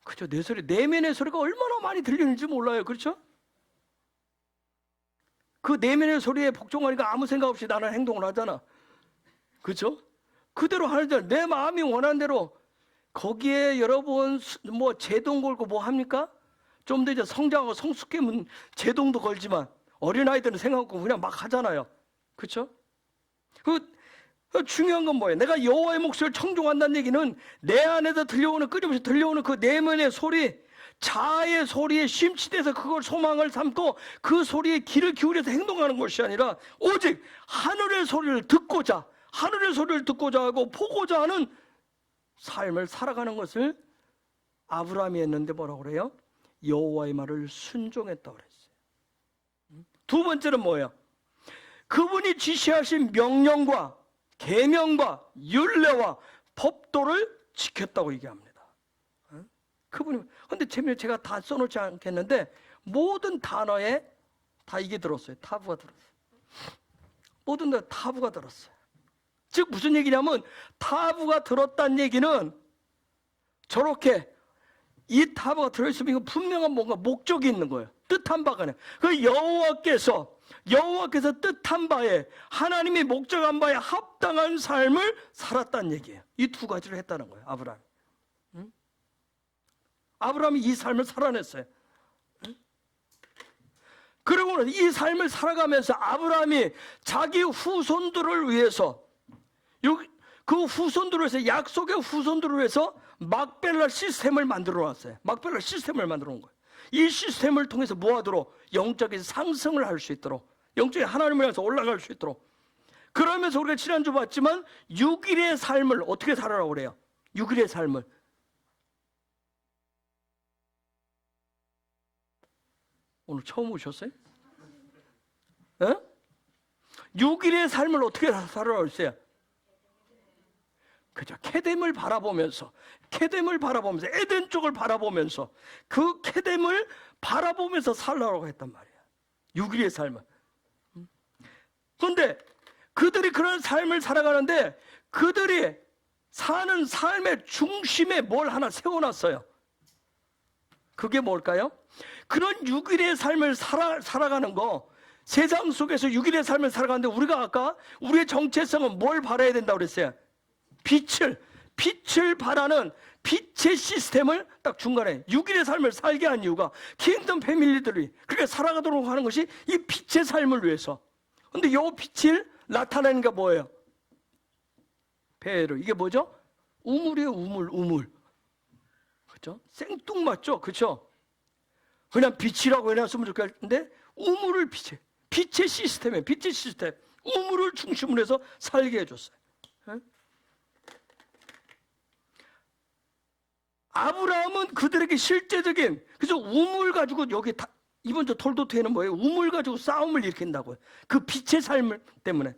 그죠? 내 소리, 내면의 소리가 얼마나 많이 들리는지 몰라요. 그렇죠? 그 내면의 소리에 복종하니까 아무 생각 없이 나는 행동을 하잖아. 그렇죠? 그대로 하잖아. 내 마음이 원하는 대로. 거기에 여러분 뭐 제동 걸고 뭐 합니까? 좀 더 이제 성장하고 성숙하면 제동도 걸지만 어린아이들은 생각 없고 그냥 막 하잖아요. 그렇죠? 그 중요한 건 뭐예요? 내가 여호와의 목소리를 청종한다는 얘기는 내 안에서 들려오는 끊임없이 들려오는 그 내면의 소리, 자아의 소리에 심취돼서 그걸 소망을 삼고 그 소리에 귀를 기울여서 행동하는 것이 아니라 오직 하늘의 소리를 듣고자 하고 보고자 하는 삶을 살아가는 것을 아브라함이 했는데 뭐라고 그래요? 여호와의 말을 순종했다고 그랬어요. 두 번째는 뭐예요? 그분이 지시하신 명령과 계명과 율례와 법도를 지켰다고 얘기합니다. 그분이 근데 제가 다 써놓지 않겠는데 모든 단어에 다 이게 들었어요. 타부가 들었어요. 모든 데 타부가 들었어요. 즉 무슨 얘기냐면 타부가 들었다는 얘기는 저렇게 이 타부가 들어있으면 이거 분명한 뭔가 목적이 있는 거예요. 뜻한 바가 아니에요. 그 여호와께서 뜻한 바에 하나님이 목적한 바에 합당한 삶을 살았다는 얘기예요. 이 두 가지를 했다는 거예요. 아브라함이. 아브라함이 이 삶을 살아냈어요. 그리고는 이 삶을 살아가면서 아브라함이 자기 후손들을 위해서 그 후손들을 위해서 약속의 후손들을 위해서 막벨라 시스템을 만들어 놨어요. 막벨라 시스템을 만들어 놓은 거예요. 이 시스템을 통해서 뭐하도록 영적인 상승을 할 수 있도록 영적인 하나님을 향해서 올라갈 수 있도록 그러면서 우리가 지난주 봤지만 6일의 삶을 어떻게 살아라고 그래요? 6일의 삶을 오늘 처음 오셨어요? 6일의 삶을 어떻게 살아라고 했어요? 그죠? 케뎀을 바라보면서 에덴 쪽을 바라보면서 그 케뎀을 바라보면서 살라고 했단 말이야. 6일의 삶을. 그런데 그들이 그런 삶을 살아가는데 그들이 사는 삶의 중심에 뭘 하나 세워놨어요. 그게 뭘까요? 그런 6일의 삶을 살아가는 거 세상 속에서 6일의 삶을 살아가는데 우리가 아까 우리의 정체성은 뭘 바라야 된다고 그랬어요? 빛을 바라는 빛의 시스템을 딱 중간에 6일의 삶을 살게 한 이유가 킹덤 패밀리들이 그렇게 살아가도록 하는 것이 이 빛의 삶을 위해서. 근데 이 빛을 나타내는 게 뭐예요? 배를. 이게 뭐죠? 우물이에요. 우물. 그렇죠? 생뚱맞죠? 그렇죠? 그냥 빛이라고 해놨으면 좋겠는데 우물을 빛의 시스템이에요. 빛의 시스템. 우물을 중심으로 해서 살게 해줬어요. 아브라함은 그들에게 실제적인 그래서 우물 가지고 여기 이번 주 톨도트에는 뭐예요? 우물 가지고 싸움을 일으킨다고요. 그 빛의 삶 때문에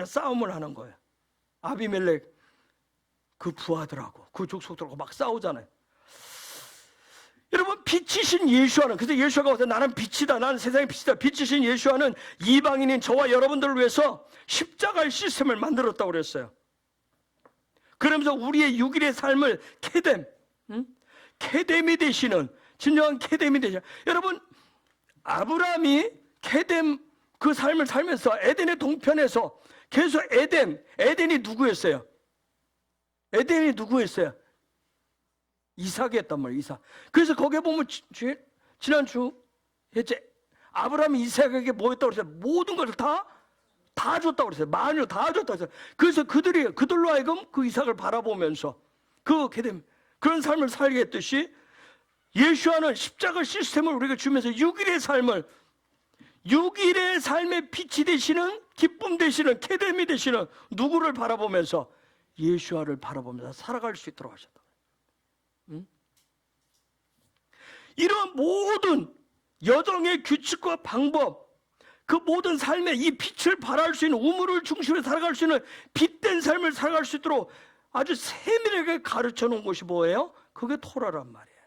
싸움을 하는 거예요. 아비멜렉 그 부하들하고 그 족속들하고 막 싸우잖아요. 여러분 빛이신 예수와는 그래서 예수가 와서 나는 빛이다. 나는 세상의 빛이다. 빛이신 예수와는 이방인인 저와 여러분들을 위해서 십자가의 시스템을 만들었다고 그랬어요. 그러면서 우리의 6일의 삶을 케뎀이 되시는 진정한 케뎀이 되시는 여러분 아브라함이 케뎀 그 삶을 살면서 에덴의 동편에서 계속 에덴이 누구였어요? 에덴이 누구였어요? 이삭이었단 말이에요. 이삭. 그래서 거기에 보면 지난주 했지 아브라함이 이삭에게 뭐 했다고 그랬어요? 모든 것을 다 줬다고 그랬어요. 만유 다 줬다고 그랬어요. 그래서 그들로 하여금 그 이삭을 바라보면서 그런 삶을 살게 했듯이 예수와는 십자가 시스템을 우리가 주면서 6일의 삶의 빛이 되시는 기쁨 되시는 케뎀이 되시는 누구를 바라보면서 예수와를 바라보면서 살아갈 수 있도록 하셨다. 이런 모든 여정의 규칙과 방법 그 모든 삶에 이 빛을 발할 수 있는 우물을 중심으로 살아갈 수 있는 빛된 삶을 살아갈 수 있도록 아주 세밀하게 가르쳐 놓은 것이 뭐예요? 그게 토라란 말이에요.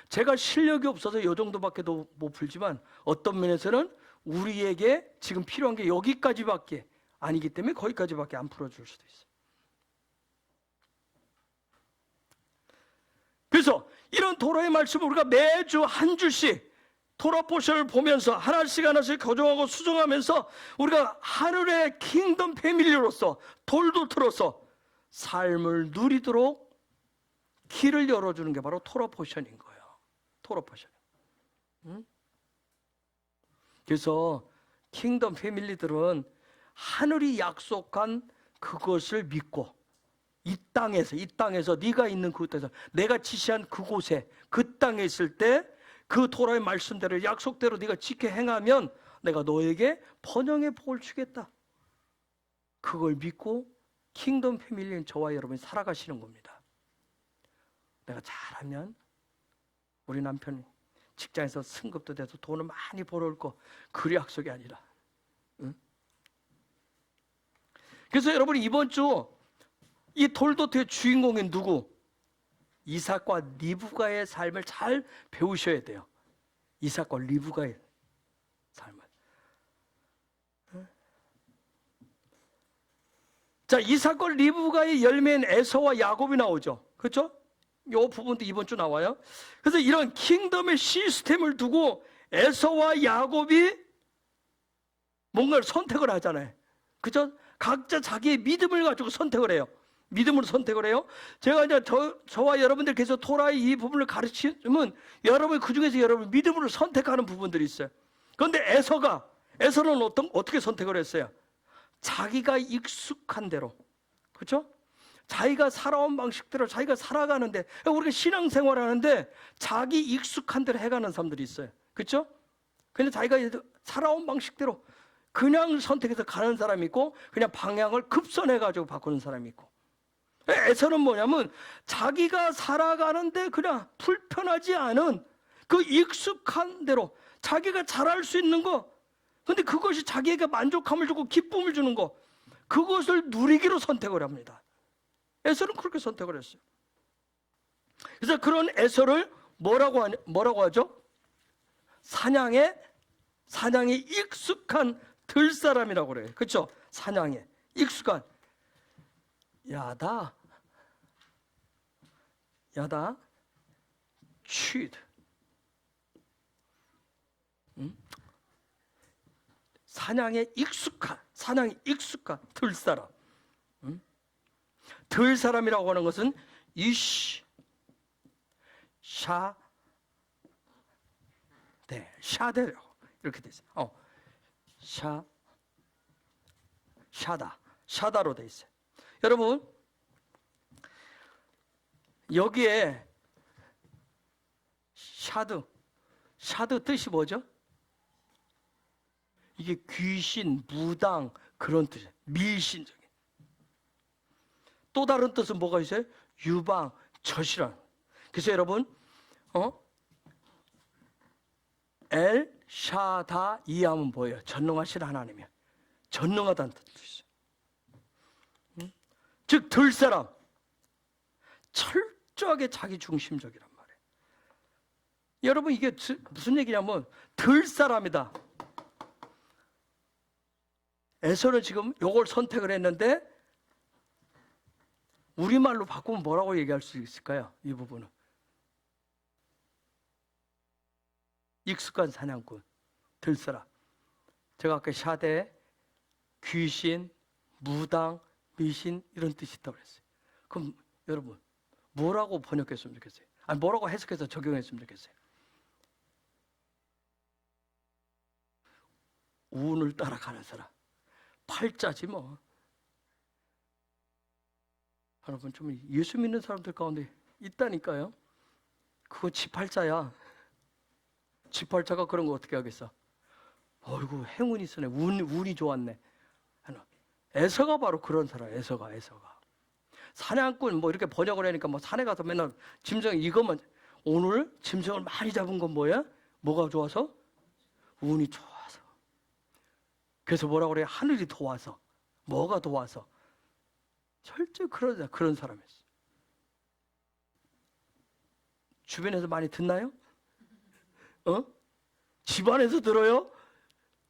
제가 실력이 없어서 이 정도밖에 못 풀지만 어떤 면에서는 우리에게 지금 필요한 게 여기까지밖에 아니기 때문에 거기까지밖에 안 풀어줄 수도 있어요. 그래서 이런 도라의 말씀을 우리가 매주 한 줄씩 토라 포션을 보면서 하나씩 하나씩 교정하고 수정하면서 우리가 하늘의 킹덤 패밀리로서 돌도트로서 삶을 누리도록 길을 열어주는 게 바로 토라 포션인 거예요. 토라 포션. 그래서 킹덤 패밀리들은 하늘이 약속한 그것을 믿고 이 땅에서 네가 있는 그곳에서 내가 지시한 그곳에 그 땅에 있을 때 그 토라의 말씀대로 약속대로 네가 지켜 행하면 내가 너에게 번영의 복을 주겠다. 그걸 믿고 킹덤 패밀리인 저와 여러분이 살아가시는 겁니다. 내가 잘하면 우리 남편이 직장에서 승급도 돼서 돈을 많이 벌어올 거 그 약속이 아니라. 응? 그래서 여러분이 이번 주 이 돌도트의 주인공인 누구? 이삭과 리브가의 삶을 잘 배우셔야 돼요. 이삭과 리브가의 삶을. 자, 이삭과 리브가의 열매인 에서와 야곱이 나오죠. 그렇죠? 이 부분도 이번 주 나와요. 그래서 이런 킹덤의 시스템을 두고 에서와 야곱이 뭔가를 선택을 하잖아요. 그렇죠? 각자 자기의 믿음을 가지고 선택을 해요. 믿음으로 선택을 해요. 제가 이제 저와 여러분들 계속 토라의 이 부분을 가르치면 여러분 그 중에서 여러분 믿음으로 선택하는 부분들이 있어요. 그런데 에서는 어떻게 선택을 했어요? 자기가 익숙한 대로, 그렇죠? 자기가 살아온 방식대로 자기가 살아가는데, 우리가 신앙생활 하는데 자기 익숙한 대로 해가는 사람들이 있어요. 그렇죠? 그냥 자기가 살아온 방식대로 그냥 선택해서 가는 사람이 있고, 그냥 방향을 급선해가지고 바꾸는 사람이 있고. 에서는 뭐냐면 자기가 살아가는데 그냥 불편하지 않은 그 익숙한 대로 자기가 잘할 수 있는 거, 근데 그것이 자기에게 만족감을 주고 기쁨을 주는 거, 그것을 누리기로 선택을 합니다. 에서는 그렇게 선택을 했어요. 그래서 그런 에서를 뭐라고 하죠? 사냥에 익숙한 들사람이라고 그래요. 그렇죠? 사냥에 익숙한 야다 취드. 사냥에 익숙한 들사람. 들사람이라고 하는 것은 샤데라고 이렇게 돼 있어요. 샤다로 돼 있어요. 여러분, 여기에 샤드 뜻이 뭐죠? 이게 귀신, 무당 그런 뜻이에요. 밀신적인. 또 다른 뜻은 뭐가 있어요? 유방, 젖이라는. 그래서 여러분, 엘 샤다 이 하면 뭐예요? 전능하신 하나님이에요. 전능하다는 뜻이죠. 즉 들사람, 철저하게 자기 중심적이란 말이에요. 여러분, 이게 무슨 얘기냐면 들사람이다. 에서는 지금 요걸 선택을 했는데 우리말로 바꾸면 뭐라고 얘기할 수 있을까요? 이 부분은 익숙한 사냥꾼, 들사람. 제가 아까 샤데, 귀신, 무당, 미신 이런 뜻이 있다고 그랬어요. 그럼 여러분 뭐라고 번역했으면 좋겠어요? 아니, 뭐라고 해석해서 적용했으면 좋겠어요? 운을 따라가는 사람, 팔자지 뭐. 여러분, 좀 예수 믿는 사람들 가운데 있다니까요. 그거 지팔자야. 지팔자가 그런 거 어떻게 하겠어? 어이구, 행운이 있으네. 운이 좋았네. 에서가 바로 그런 사람. 에서가 사냥꾼 뭐 이렇게 번역을 하니까 뭐 산에 가서 맨날 짐승 이것만. 오늘 짐승을 많이 잡은 건 뭐야? 뭐가 좋아서? 운이 좋아서. 그래서 뭐라고 그래요? 하늘이 도와서. 뭐가 도와서? 절대 그런 사람이었어. 주변에서 많이 듣나요? 집안에서 들어요?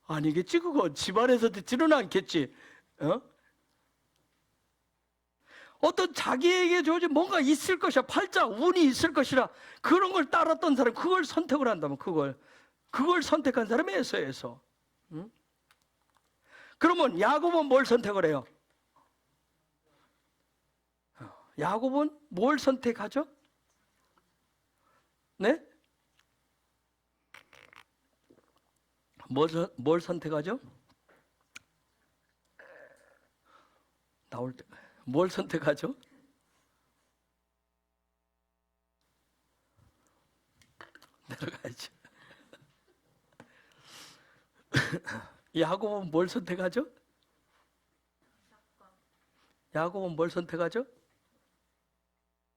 아니겠지, 그건. 집안에서 듣지는 않겠지. 어떤 자기에게 뭔가 있을 것이야. 팔자, 운이 있을 것이라 그런 걸 따랐던 사람, 그걸 선택을 한다면 그걸 선택한 사람이 에서에서. 그러면 야곱은 뭘 선택을 해요? 야곱은 뭘 선택하죠? 네? 뭘 선택하죠? 나올 때 뭘 선택하죠? 내려가야지. 야곱은 뭘 선택하죠? 야곱은 뭘 선택하죠?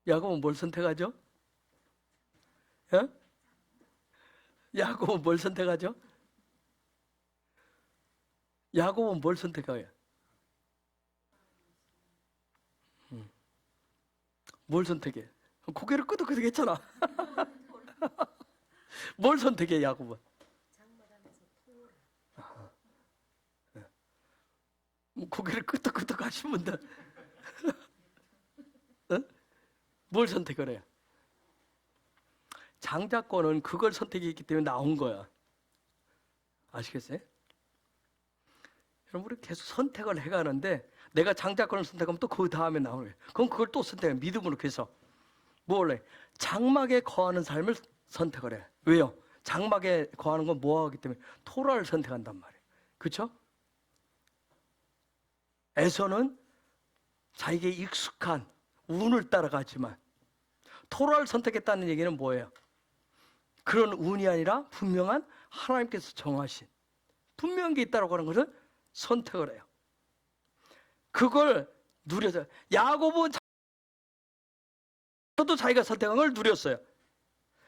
야곱은 뭘 선택하죠? 야곱은 뭘 선택하죠? 야곱은 뭘 선택해요? 뭘 선택해? 고개를 끄덕끄덕 했잖아. 뭘 선택해, 야곱은? 고개를 끄덕끄덕 하신 분들 뭘 선택을 해요? 장자권은 그걸 선택했기 때문에 나온 거야. 아시겠어요? 여러분, 우리 계속 선택을 해가는데 내가 장자권을 선택하면 또 그 다음에 나오네. 그럼 그걸 또 선택해. 믿음으로 해서 뭘 해? 장막에 거하는 삶을 선택을 해. 왜요? 장막에 거하는 건 뭐 하기 때문에? 토라를 선택한단 말이에요. 그렇죠? 에서는 자기에게 익숙한 운을 따라가지만 토라를 선택했다는 얘기는 뭐예요? 그런 운이 아니라 분명한 하나님께서 정하신 분명한 게 있다고 하는 것을 선택을 해요. 그걸 누려서 야곱은 저도 자기가 선택한 걸 누렸어요.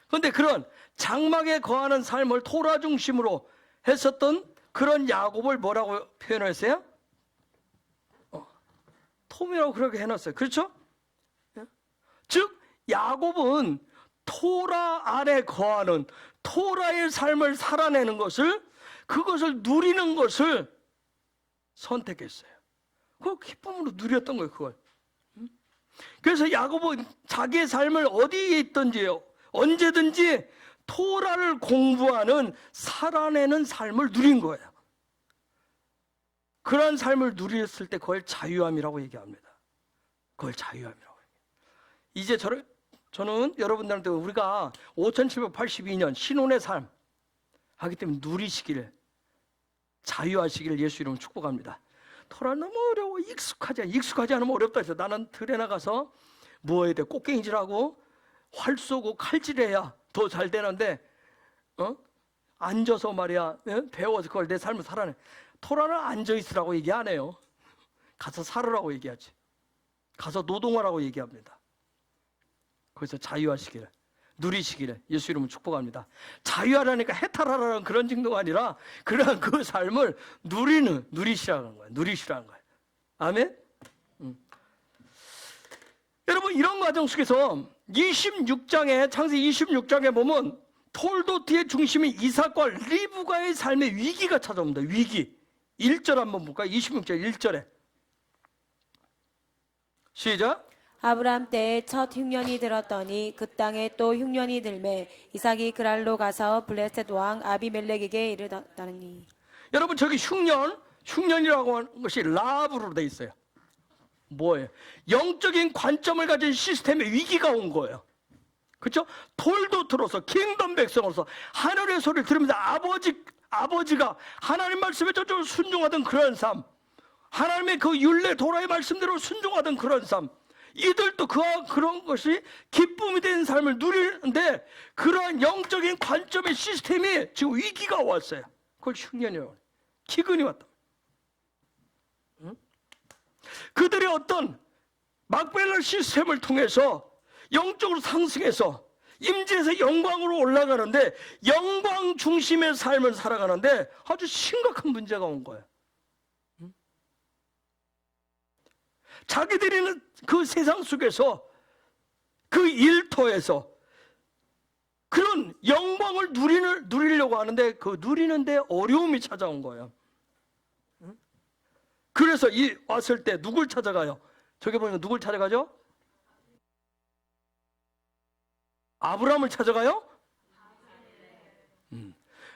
그런데 그런 장막에 거하는 삶을 토라 중심으로 했었던 그런 야곱을 뭐라고 표현했어요? 톰이라고 그렇게 해놨어요. 그렇죠? 즉 야곱은 토라 안에 거하는 토라의 삶을 살아내는 것을, 그것을 누리는 것을 선택했어요. 그 기쁨으로 누렸던 거예요, 그걸. 그래서 야곱은 자기의 삶을 어디에 있든지 언제든지 토라를 공부하는 살아내는 삶을 누린 거예요. 그런 삶을 누렸을 때 그걸 자유함이라고 얘기합니다. 그걸 자유함이라고 얘기해요. 이제 저는 여러분들한테 우리가 5782년 신혼의 삶 하기 때문에 누리시기를, 자유하시기를 예수 이름으로 축복합니다. 토라 너무 어려워. 익숙하지 않으면 어렵다 해서 나는 들에 나가서 뭐 해야 돼? 꽃갱이질하고 활 쏘고 칼질해야 더 잘 되는데 앉아서 말이야 배워서 그걸 내 삶을 살아내. 토라는 앉아있으라고 얘기 안 해요. 가서 살으라고 얘기하지. 가서 노동하라고 얘기합니다. 그래서 자유하시기를, 누리시기를 예수 이름으로 축복합니다. 자유하라니까 해탈하라는 그런 정도가 아니라 그러한 그 삶을 누리시라는 거예요. 누리시라는 거예요. 아멘? 여러분, 이런 과정 속에서 26장에, 창세기 26장에 보면 톨도트의 중심인 이삭과 리브가의 삶의 위기가 찾아옵니다. 위기. 1절 한번 볼까요? 26절 1절에 시작. 아브람 때에 첫 흉년이 들었더니 그 땅에 또 흉년이 들매 이삭이 그랄로 가서 블레셋 왕 아비멜렉에게 이르렀다니. 여러분, 저기 흉년이라고 하는 것이 라브로 돼 있어요. 뭐예요? 영적인 관점을 가진 시스템의 위기가 온 거예요. 그렇죠? 톨도트로서 킹덤 백성으로서 하늘의 소리를 들으면서 아버지가 하나님 말씀에 저쪽으로 순종하던 그런 삶, 하나님의 그 율례 도라의 말씀대로 순종하던 그런 삶, 이들도 그런 것이 기쁨이 된 삶을 누리는데 그러한 영적인 관점의 시스템이 지금 위기가 왔어요. 그걸 흉년이라고 해요. 기근이 왔다. 그들의 어떤 막벨라 시스템을 통해서 영적으로 상승해서 임재에서 영광으로 올라가는데 영광 중심의 삶을 살아가는데 아주 심각한 문제가 온 거예요. 자기들이는 그 세상 속에서 그 일터에서 그런 영광을 누리려고 하는데 그 누리는데 어려움이 찾아온 거예요. 그래서 왔을 때 누굴 찾아가요? 저기 보니까 누굴 찾아가죠? 아브라함을 찾아가요?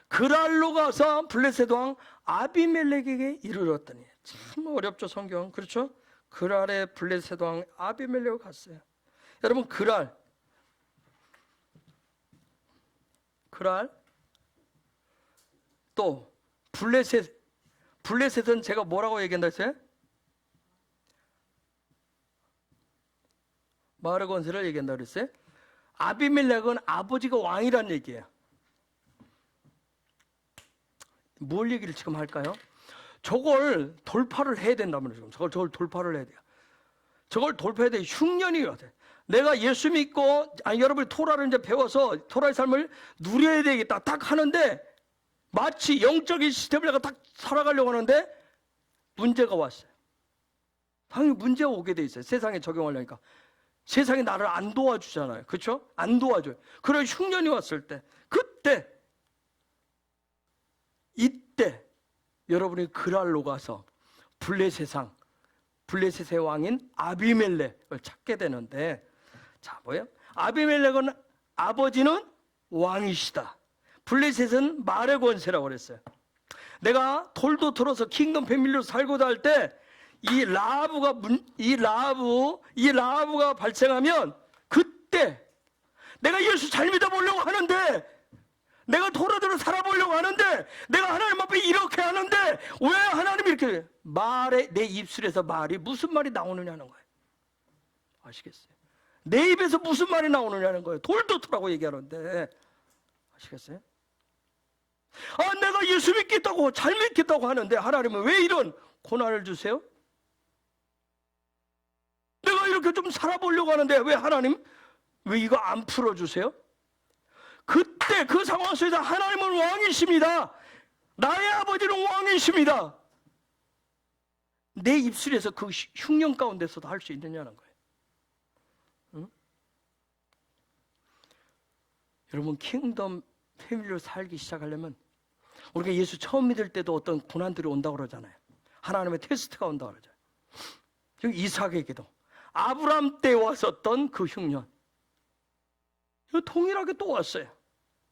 그랄로 가서 블레셋 왕 아비멜렉에게 이르렀더니. 참 어렵죠, 성경. 그렇죠? 그랄에 블레셋 왕 아비멜렉을 갔어요. 여러분, 그랄 또 블레셋은 제가 뭐라고 얘기한다 했어요? 마을의 권세를 얘기한다 그랬어요. 아비멜렉은 아버지가 왕이란 얘기예요. 뭘 얘기를 지금 할까요? 저걸 돌파를 해야 된다면 지금 저걸 돌파를 해야 돼요. 저걸 돌파해야 돼. 흉년이 와야 돼. 내가 예수 믿고 여러분이 토라를 이제 배워서 토라의 삶을 누려야 되겠다 딱 하는데 마치 영적인 시스템을 내가 딱 살아가려고 하는데 문제가 왔어요. 당연히 문제가 오게 돼 있어요. 세상에 적용하려니까. 세상이 나를 안 도와주잖아요. 그렇죠? 안 도와줘요. 그런 흉년이 왔을 때 이때 여러분이 그랄로 가서 블레셋의 왕인 아비멜렉을 찾게 되는데, 자, 뭐예요? 아비멜렉은 아버지는 왕이시다. 블레셋은 말의 권세라고 그랬어요. 내가 돌도 틀어서 킹덤 패밀리로 살고자 할 때 이 라하브가 발생하면 그때 내가 예수 잘 믿어보려고 하는데, 내가 토라대로 살아보려고 하는데, 내가 하나님 앞에 이렇게 하는데 왜 하나님이 이렇게 내 입술에서 말이 무슨 말이 나오느냐는 거예요. 아시겠어요? 내 입에서 무슨 말이 나오느냐는 거예요. 돌도 틀라고 얘기하는데. 아시겠어요? 내가 예수 믿겠다고 잘 믿겠다고 하는데 하나님은 왜 이런 고난을 주세요? 내가 이렇게 좀 살아보려고 하는데 왜 하나님 왜 이거 안 풀어주세요? 그때 그 상황 속에서 하나님은 왕이십니다. 나의 아버지는 왕이십니다. 내 입술에서 그 흉년 가운데서도 할 수 있느냐는 거예요. 응? 여러분, 킹덤 패밀리로 살기 시작하려면 우리가 예수 처음 믿을 때도 어떤 고난들이 온다고 그러잖아요. 하나님의 테스트가 온다고 그러죠. 지금 이삭에게도 아브라함 때 왔었던 그 흉년, 이거 동일하게 또 왔어요.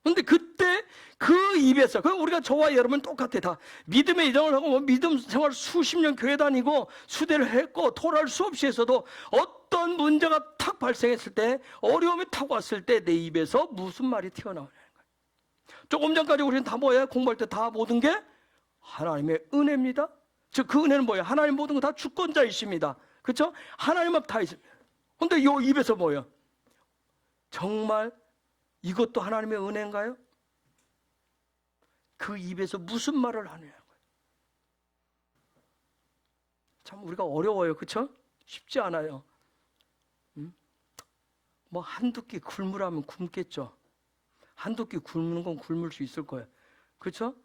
그런데 그때 그 입에서, 우리가 저와 여러분 똑같아. 다 믿음의 이정을 하고 믿음 생활 수십 년 교회 다니고 수대를 했고 토라를 수없이 했어도 어떤 문제가 탁 발생했을 때, 어려움이 탁 왔을 때 내 입에서 무슨 말이 튀어나오냐는 거예요. 조금 전까지 우리는 다 뭐예요? 공부할 때 다 모든 게 하나님의 은혜입니다. 즉 그 은혜는 뭐예요? 하나님 모든 거 다 주권자이십니다. 그렇죠? 하나님 앞 다 있습니다. 그런데 요 입에서 뭐예요? 정말 이것도 하나님의 은혜인가요? 그 입에서 무슨 말을 하느냐는 거예요. 참 우리가 어려워요. 그렇죠? 쉽지 않아요. 뭐 한두 끼 굶으라면 굶겠죠. 한두 끼 굶는 건 굶을 수 있을 거예요. 그렇죠?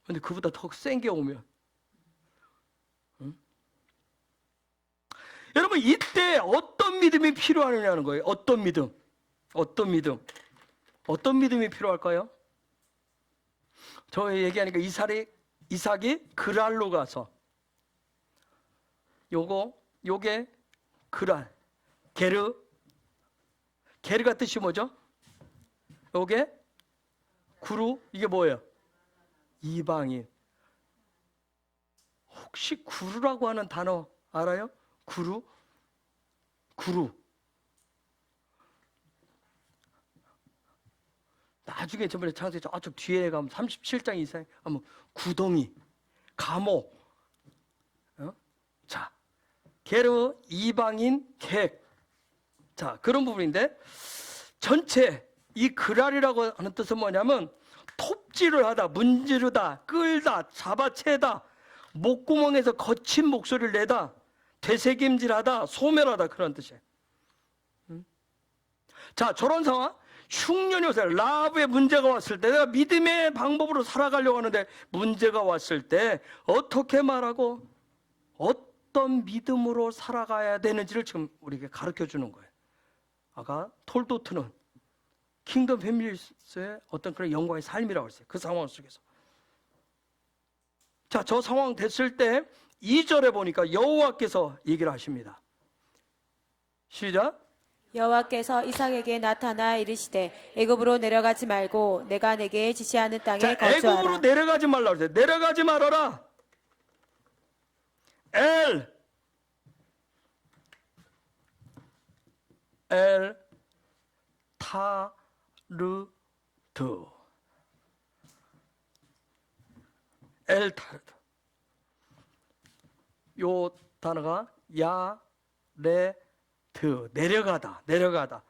근데 그보다 더 센 게 오면, 여러분, 이때 어떤 믿음이 필요하느냐는 거예요. 어떤 믿음이 필요할까요? 저 얘기하니까 이삭이 그랄로 가서, 요게 그랄, 게르가 뜻이 뭐죠? 요게 구루, 이게 뭐예요? 이방인. 혹시 구루라고 하는 단어 알아요? 구루. 나중에 저번에 창세기 저쪽 뒤에 가면 37장 이상에 가면 구덩이, 감옥. 자, 게르, 이방인, 객. 자, 그런 부분인데, 전체 이 그랄이라고 하는 뜻은 뭐냐면 톱질을 하다, 문지르다, 끌다, 잡아채다, 목구멍에서 거친 목소리를 내다, 되새김질하다, 소멸하다, 그런 뜻이에요. 자, 저런 상황, 흉년이 왔어요. 라합의 문제가 왔을 때, 내가 믿음의 방법으로 살아가려고 하는데 문제가 왔을 때 어떻게 말하고 어떤 믿음으로 살아가야 되는지를 지금 우리에게 가르쳐 주는 거예요. 아까 톨도트는 킹덤 패밀리스의 어떤 그런 영광의 삶이라고 했어요. 그 상황 속에서. 자, 저 상황 됐을 때 2절에 보니까 여호와께서 얘기를 하십니다. 시작. 여호와께서 이삭에게 나타나 이르시되 애굽으로 내려가지 말고 내가 내게 지시하는 땅에 자, 애굽으로 거주하라. 내려가지 말라고 그랬어요. 내려가지 말아라. 엘 타르드. 엘 타르드. 요 단어가 야레드, 내려가다.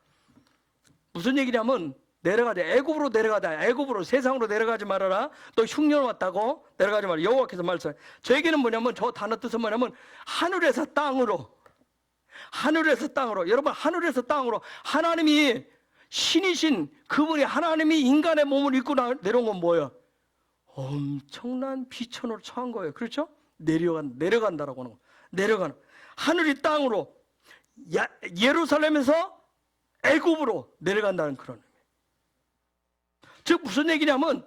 무슨 얘기냐면 내려가자. 애굽으로 내려가자. 애굽으로, 세상으로 내려가지 말아라. 또 흉년 왔다고 내려가지 말아라. 여호와께서 말씀해. 저 얘기는 뭐냐면, 저 단어 뜻은 뭐냐면 하늘에서 땅으로. 여러분, 하늘에서 땅으로 하나님이 신이신 그분이, 하나님이 인간의 몸을 입고 내려온 건 뭐예요? 엄청난 비천으로 처한 거예요. 그렇죠? 내려간다라고 하는 거. 내려가는. 하늘이 땅으로, 예루살렘에서 애굽으로 내려간다는 그런 의미. 즉 무슨 얘기냐면,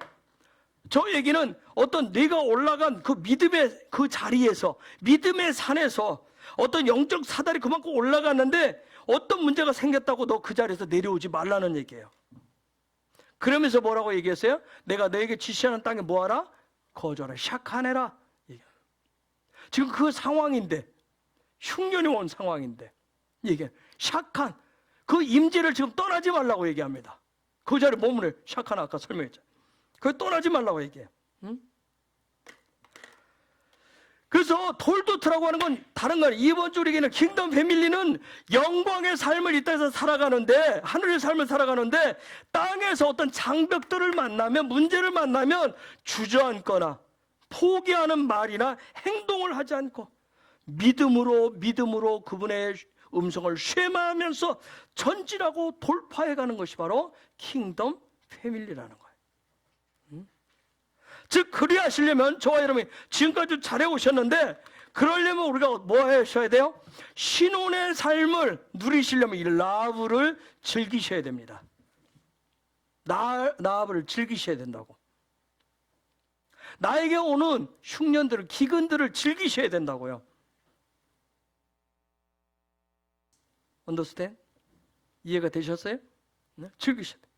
저 얘기는 어떤 네가 올라간 그 믿음의 그 자리에서, 믿음의 산에서 어떤 영적 사다리 그만큼 올라갔는데 어떤 문제가 생겼다고 너 그 자리에서 내려오지 말라는 얘기예요. 그러면서 뭐라고 얘기했어요? 내가 너에게 지시하는 땅에 뭐하라? 거주하라. 샤카네라. 지금 그 상황인데, 흉년이 온 상황인데, 이게 샤칸, 그 임재를 지금 떠나지 말라고 얘기합니다. 그 자리에 머무르. 샤칸 아까 설명했죠. 그걸 떠나지 말라고 얘기해요. 응? 그래서 톨도트라고 하는 건 다른 거 아니에요. 이번 주 얘기는 킹덤 패밀리는 영광의 삶을 이 땅에서 살아가는데, 하늘의 삶을 살아가는데, 땅에서 어떤 장벽들을 만나면, 문제를 만나면 주저앉거나 포기하는 말이나 행동을 하지 않고 믿음으로 그분의 음성을 쉐마하면서 전진하고 돌파해가는 것이 바로 킹덤 패밀리라는 거예요. 즉 그리 하시려면, 저와 여러분이 지금까지 잘해 오셨는데, 그러려면 우리가 뭐 하셔야 돼요? 신혼의 삶을 누리시려면 이 라브를 즐기셔야 됩니다. 라브를 즐기셔야 된다고. 나에게 오는 흉년들을, 기근들을 즐기셔야 된다고요. 언더스탠? 이해가 되셨어요? 네? 즐기셔야 돼요.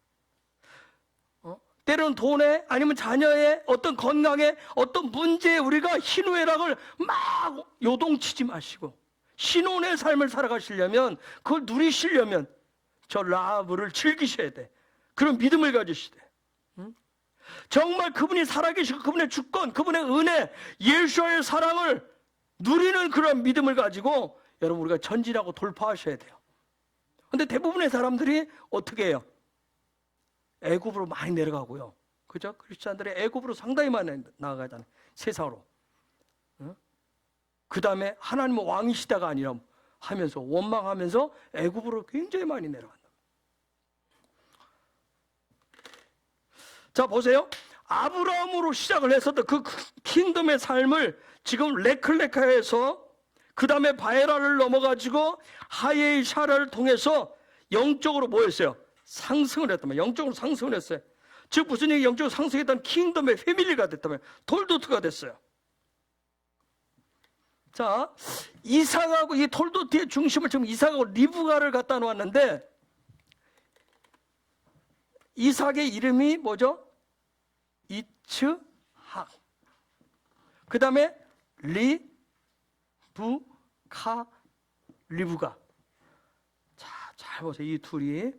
때로는 돈에, 아니면 자녀의 어떤 건강에, 어떤 문제에 우리가 희노애락을 막 요동치지 마시고, 신혼의 삶을 살아가시려면, 그걸 누리시려면 저 라브를 즐기셔야 돼. 그런 믿음을 가지셔야 돼. 정말 그분이 살아계시고 그분의 주권, 그분의 은혜, 예수와의 사랑을 누리는 그런 믿음을 가지고 여러분 우리가 전진하고 돌파하셔야 돼요. 근데 대부분의 사람들이 어떻게 해요? 애굽으로 많이 내려가고요. 그죠? 크리스찬들이 애굽으로 상당히 많이 나아가잖아요. 세상으로. 그 다음에 하나님은 왕이시다가 아니라 하면서, 원망하면서 애굽으로 굉장히 많이 내려간다. 자, 보세요. 아브라함으로 시작을 했었던 그 킹덤의 삶을 지금 레클레카에서 그 다음에 바에라를 넘어가지고 하예샤를 통해서 영적으로 뭐 했어요? 상승을 했다면, 영적으로 상승을 했어요. 즉 무슨 얘기? 영적으로 상승했다는 킹덤의 패밀리가 됐다면, 톨도트가 됐어요. 자, 이삭하고 이 톨도트의 중심을 지금 이삭하고 리브가를 갖다 놓았는데, 이삭의 이름이 뭐죠? 이츠학. 그 다음에 리브가. 자, 잘 보세요. 이 둘이.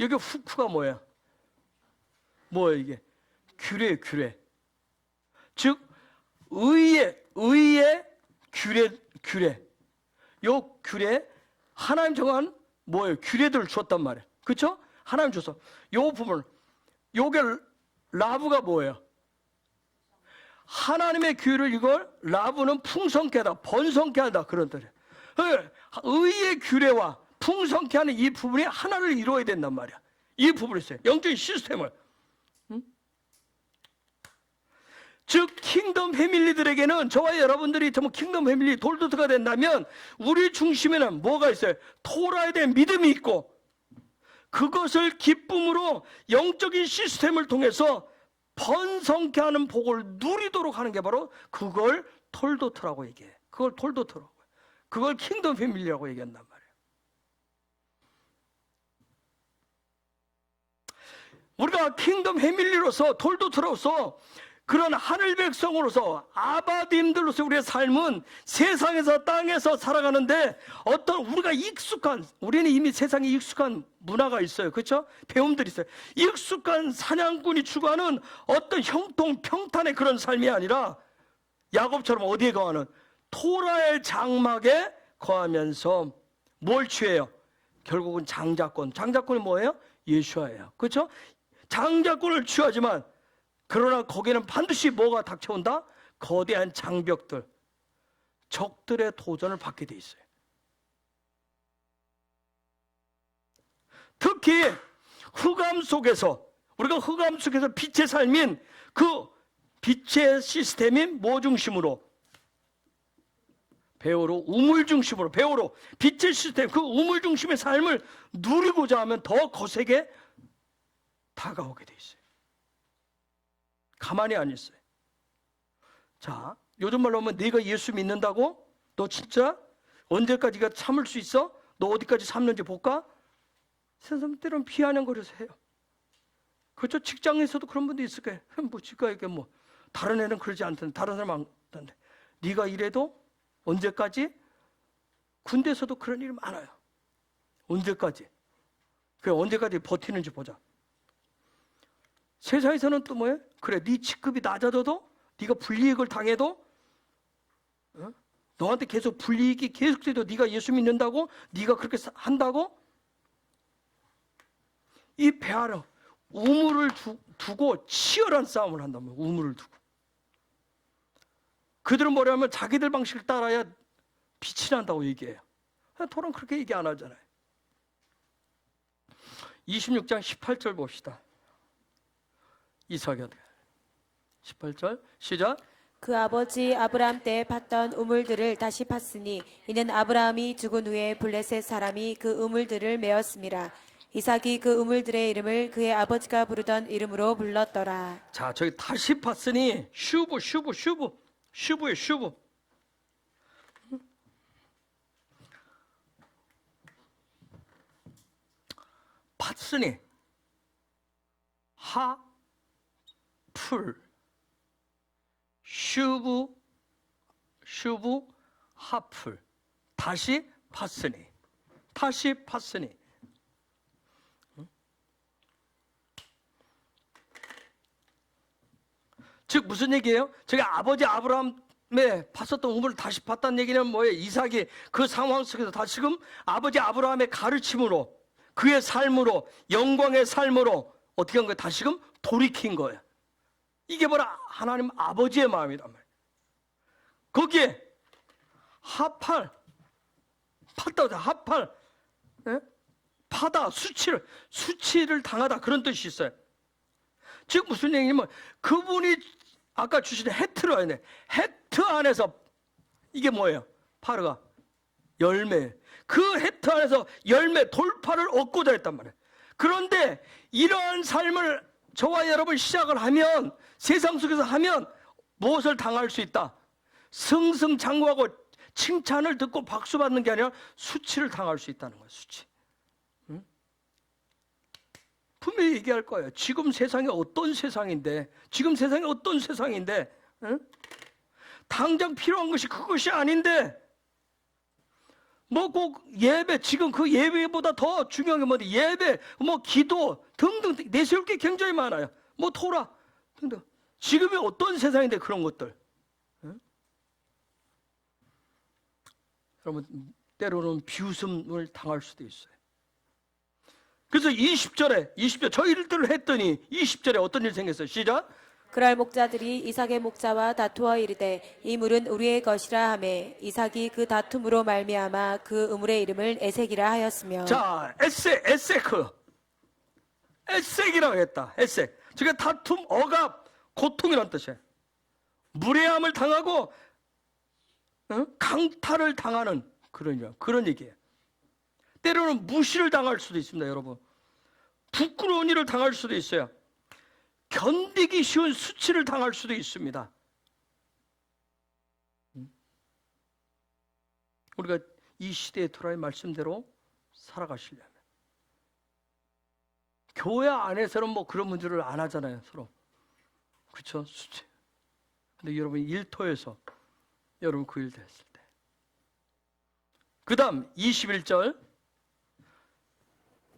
여기 후크가 뭐야? 뭐야 이게? 규례. 즉 의의 규례. 요 규례, 하나님 정한 뭐예요? 규례들을 줬단 말이에요. 그렇죠? 하나님 줬어. 요 부분, 요게 라브가 뭐예요? 하나님의 규례를, 이걸 라브는 풍성케 하다, 번성케 하다, 그런 뜻이에요. 의의 규례와 풍성케 하는 이 부분이 하나를 이루어야 된단 말이야. 이 부분이 있어요. 영적인 시스템을. 즉 킹덤 패밀리들에게는, 저와 여러분들이 정말 킹덤 패밀리 돌도트가 된다면 우리 중심에는 뭐가 있어요? 토라에 대한 믿음이 있고, 그것을 기쁨으로 영적인 시스템을 통해서 번성케 하는 복을 누리도록 하는 게 바로 그걸 톨도트라고 얘기해. 그걸 톨도트라고. 그걸 킹덤 패밀리라고 얘기한단 말이에요. 우리가 킹덤 패밀리로서, 톨도트로서, 그런 하늘 백성으로서, 아바딤들로서 우리의 삶은 세상에서, 땅에서 살아가는데 어떤 우리가 우리는 이미 세상에 익숙한 문화가 있어요. 그렇죠? 배움들이 있어요. 익숙한 사냥꾼이 추구하는 어떤 형통 평탄의 그런 삶이 아니라 야곱처럼 어디에 거하는 토라의 장막에 거하면서 뭘 취해요? 결국은 장자권. 장자권이 뭐예요? 예수아예요. 그렇죠? 장자권을 취하지만, 그러나 거기는 반드시 뭐가 닥쳐온다? 거대한 장벽들, 적들의 도전을 받게 돼 있어요. 특히 흑암 속에서, 우리가 흑암 속에서 빛의 삶인 그 빛의 시스템인 뭐 중심으로? 배우로, 우물 중심으로, 배우로 빛의 시스템, 그 우물 중심의 삶을 누리고자 하면 더 거세게 다가오게 돼 있어요. 가만히 안 있어요. 자, 요즘 말로 하면 네가 예수 믿는다고? 너 진짜 언제까지 네가 참을 수 있어? 너 어디까지 참는지 볼까? 세상 때로는 비아냥거려서 해요. 그렇죠? 직장에서도 그런 분도 있을 거예요. 뭐 직가에게 뭐 다른 애는 그러지 않던데, 다른 사람 안 하던데, 네가 이래도 언제까지? 군대에서도 그런 일이 많아요. 언제까지? 그래, 언제까지 버티는지 보자. 세상에서는 또 뭐예요? 그래, 네 직급이 낮아져도, 네가 불이익을 당해도, 너한테 계속 불이익이 계속돼도 네가 예수 믿는다고? 네가 그렇게 한다고? 이 배아라 우물을 두고 치열한 싸움을 한단 말이에요. 우물을 두고. 그들은 뭐냐면 자기들 방식을 따라야 빛이 난다고 얘기해요. 토라는 그렇게 얘기 안 하잖아요. 26장 18절 봅시다. 이삭이 18절 시작. 그 아버지 아브라함 때 팠던 우물들을 다시 팠으니 이는 아브라함이 죽은 후에 블레셋 사람이 그 우물들을 메었음이라. 이삭이 그 우물들의 이름을 그의 아버지가 부르던 이름으로 불렀더라. 자, 저기 다시 팠으니 슈브의 슈브. 팠으니 풀, 슈브, 하풀. 다시 팠으니. 즉 무슨 얘기예요? 저기 아버지 아브라함에 팠었던 우물을 다시 팠다는 얘기는 뭐예요? 이삭이 그 상황 속에서 다시금 아버지 아브라함의 가르침으로, 그의 삶으로, 영광의 삶으로 어떻게 한 거예요? 다시금 돌이킨 거예요. 이게 바로 하나님 아버지의 마음이란 말이에요. 거기에 하팔, 예? 파다, 수치를 당하다, 그런 뜻이 있어요. 즉 무슨 얘기냐면, 그분이 아까 주신 헤트로 하네. 헤트 안에서 이게 뭐예요? 파르가 열매. 그 헤트 안에서 열매, 돌파를 얻고자 했단 말이에요. 그런데 이러한 삶을 저와 여러분 시작을 하면, 세상 속에서 하면 무엇을 당할 수 있다? 승승장구하고 칭찬을 듣고 박수 받는 게 아니라 수치를 당할 수 있다는 거예요. 수치. 응? 분명히 얘기할 거예요. 지금 세상이 어떤 세상인데, 응? 당장 필요한 것이 그것이 아닌데, 뭐 꼭 예배, 지금 그 예배보다 더 중요한 게 뭔데? 예배, 뭐 기도 등등 내세울 게 굉장히 많아요. 뭐 토라 등등. 지금이 어떤 세상인데 그런 것들. 응? 여러분, 때로는 비웃음을 당할 수도 있어요. 그래서 20절에 저 일들을 했더니 20절에 어떤 일이 생겼어요? 시작. 그럴 목자들이 이삭의 목자와 다투어 이르되 이 물은 우리의 것이라 하매 이삭이 그 다툼으로 말미암아 그 우물의 이름을 에색이라 하였으며. 자, 에색이라고 했다. 에색. 저게 다툼, 억압, 고통이란 뜻이에요. 무례함을 당하고 강탈을 당하는 그런 얘기예요. 때로는 무시를 당할 수도 있습니다, 여러분. 부끄러운 일을 당할 수도 있어요. 견디기 쉬운 수치를 당할 수도 있습니다. 우리가 이 시대의 토라의 말씀대로 살아가시려면 교회 안에서는 뭐 그런 문제를 안 하잖아요, 서로. 그렇죠? 수치. 근데 여러분 일터에서 여러분 그 일 됐을 때. 그 다음 21절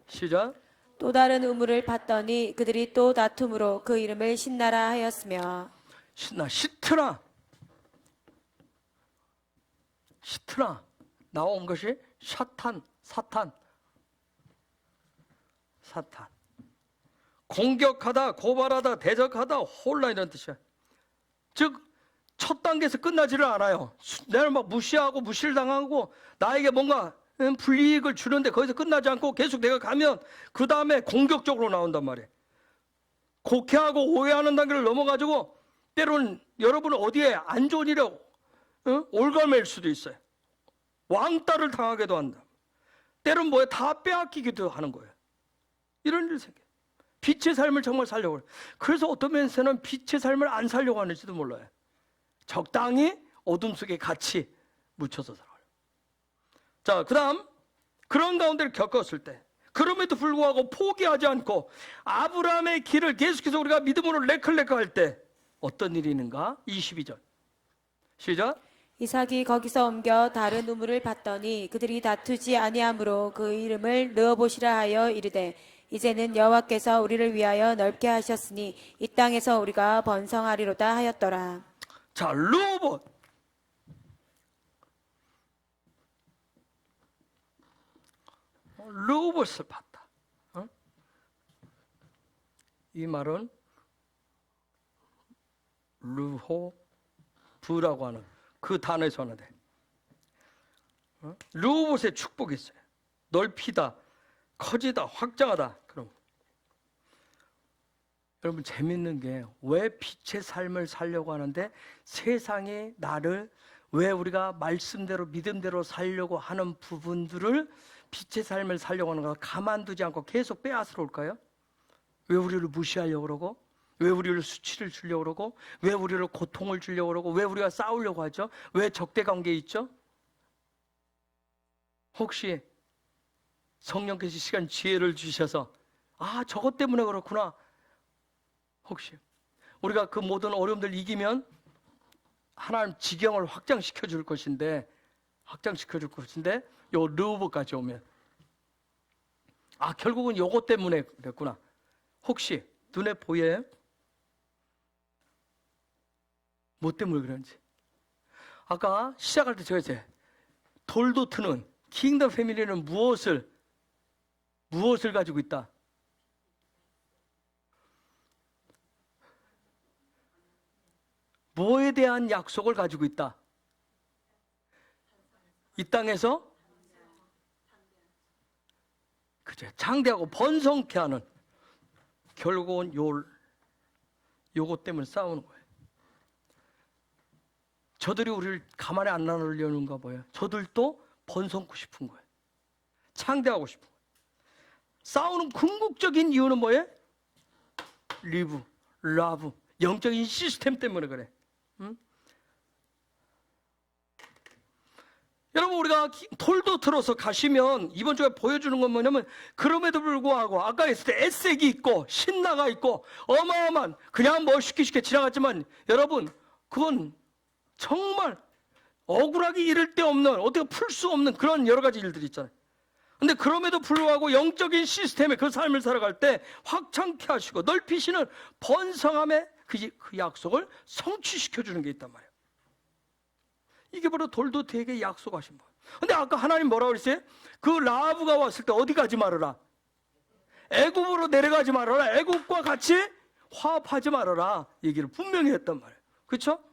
시작. 또 다른 우물을 봤더니 그들이 또 다툼으로 그 이름을 신나라 하였으며 시트나 나온 것이 사탄 공격하다, 고발하다, 대적하다, 혼란 이런 뜻이야. 즉 첫 단계에서 끝나지를 않아요. 내가 막 무시하고 무시를 당하고 나에게 뭔가 불이익을 주는데 거기서 끝나지 않고 계속 내가 가면 그 다음에 공격적으로 나온단 말이에요. 곡해하고 오해하는 단계를 넘어가지고 때로는 여러분은 어디에 안 좋은 일에 올가맬 수도 있어요. 왕따를 당하기도 한다. 때로는 뭐에 다 빼앗기기도 하는 거예요. 이런 일이 생겨요. 빛의 삶을 정말 살려고 해요. 그래서 어떤 면에서는 빛의 삶을 안 살려고 하는지도 몰라요. 적당히 어둠 속에 같이 묻혀서 살아요. 자, 그 다음 그런 가운데를 겪었을 때 그럼에도 불구하고 포기하지 않고 아브라함의 길을 계속해서 우리가 믿음으로 레클레크 할 때 어떤 일이 있는가? 22절 시작. 이삭이 거기서 옮겨 다른 우물을 봤더니 그들이 다투지 아니하므로 그 이름을 르호봇이라 하여 이르되 이제는 여호와께서 우리를 위하여 넓게 하셨으니 이 땅에서 우리가 번성하리로다 하였더라. 자, 르호봇. 르호봇을 봤다. 이 말은 르호브라고 하는 그 단어에서 오는데 르호봇의 축복이 있어요. 넓히다, 커지다, 확장하다. 그럼 여러분 재밌는 게 왜 빛의 삶을 살려고 하는데 세상이 나를 왜 우리가 말씀대로 믿음대로 살려고 하는 부분들을 빛의 삶을 살려고 하는 걸 가만두지 않고 계속 빼앗으러 올까요? 왜 우리를 무시하려고 그러고 왜 우리를 수치를 주려고 그러고 왜 우리를 고통을 주려고 그러고 왜 우리가 싸우려고 하죠? 왜 적대관계에 있죠? 혹시 성령께서 시간 지혜를 주셔서 아 저것 때문에 그렇구나. 혹시 우리가 그 모든 어려움들 이기면 하나님 지경을 확장시켜 줄 것인데 요 르호봇까지 오면 아 결국은 요것 때문에 그랬구나. 혹시 눈에 보여요? 뭐 때문에 그런지. 아까 시작할 때 제가 이제 돌도 트는 킹덤 패밀리는 무엇을 가지고 있다? 뭐에 대한 약속을 가지고 있다? 이 땅에서 그죠? 장대하고 번성케 하는 결국은 요것 때문에 싸우는 거예요. 저들이 우리를 가만히 안 놔두려는가 봐요. 저들도 번성고 싶은 거예요. 창대하고 싶은 거예요. 싸우는 궁극적인 이유는 뭐예요? 라브, 영적인 시스템 때문에 그래. 응? 여러분 우리가 돌도 틀어서 가시면 이번 주에 보여주는 건 뭐냐면 그럼에도 불구하고 아까 했을 때 에색이 있고 신나가 있고 어마어마한 그냥 뭐 쉽게 지나갔지만 여러분 그건 정말 억울하게 이를 데 없는 어떻게 풀 수 없는 그런 여러 가지 일들이 있잖아요. 근데 그럼에도 불구하고 영적인 시스템에 그 삶을 살아갈 때 확장케 하시고 넓히시는 번성함의 그 약속을 성취시켜 주는 게 있단 말이에요. 이게 바로 돌도 되게 약속하신 거예요. 근데 아까 하나님 뭐라고 그랬어요? 그 라합가 왔을 때 어디 가지 말아라. 애굽으로 내려가지 말아라. 애굽과 같이 화합하지 말아라. 얘기를 분명히 했단 말이에요. 그렇죠?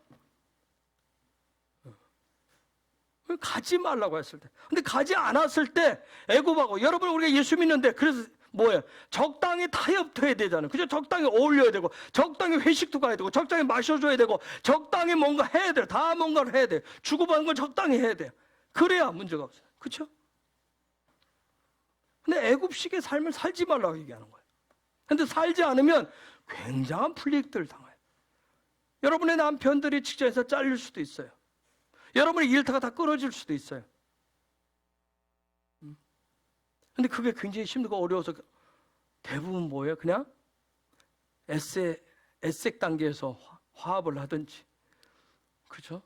가지 말라고 했을 때. 근데 가지 않았을 때 애굽하고 여러분 우리가 예수 믿는데 그래서 뭐예요? 적당히 타협도 해야 되잖아요. 그죠? 적당히 어울려야 되고, 적당히 회식도 가야 되고, 적당히 마셔줘야 되고, 적당히 뭔가 해야 돼요. 다 뭔가를 해야 돼요. 주고받는 걸 적당히 해야 돼요. 그래야 문제가 없어요. 그렇죠? 근데 애굽식의 삶을 살지 말라고 얘기하는 거예요. 근데 살지 않으면 굉장한 불이익들을 당해요. 여러분의 남편들이 직장에서 잘릴 수도 있어요. 여러분의 일터가 다 끊어질 수도 있어요. 근데 그게 굉장히 힘들고 어려워서 대부분 뭐예요? 그냥 에섹 단계에서 화합을 하든지. 그죠?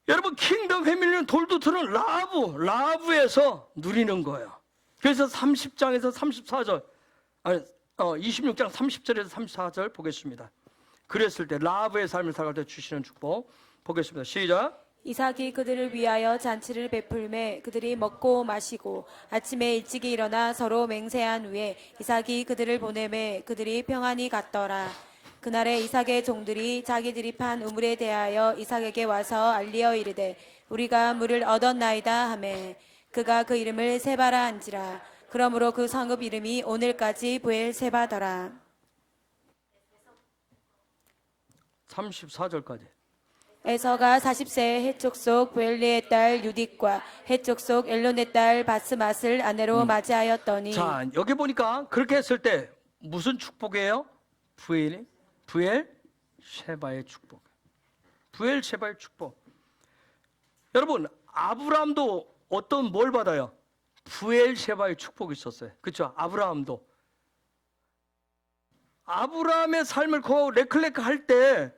여러분, 킹덤 패밀리는 돌도 트는 라브에서 누리는 거예요. 그래서 30장에서 34절, 26장 30절에서 34절 보겠습니다. 그랬을 때 라브의 삶을 살아갈 때 주시는 축복 보겠습니다. 시작. 이삭이 그들을 위하여 잔치를 베풀매 그들이 먹고 마시고 아침에 일찍이 일어나 서로 맹세한 후에 이삭이 그들을 보내매 그들이 평안히 갔더라. 그날에 이삭의 종들이 자기들이 판 우물에 대하여 이삭에게 와서 알리어 이르되 우리가 물을 얻었나이다 하매 그가 그 이름을 세바라 한지라. 그러므로 그 성읍 이름이 오늘까지 부엘세바더라. 34절까지. 에서가 40세 해쪽 속 부엘리의 딸 유딕과 해쪽 속 엘론의 딸 바스맛을 아내로 맞이하였더니. 자, 여기 보니까 그렇게 했을 때 무슨 축복이에요? 부엘세바의 축복. 부엘세바의 축복. 여러분, 아브라함도 어떤 뭘 받아요? 부엘세바의 축복이 있었어요. 그렇죠? 아브라함의 삶을 레클레크 할 때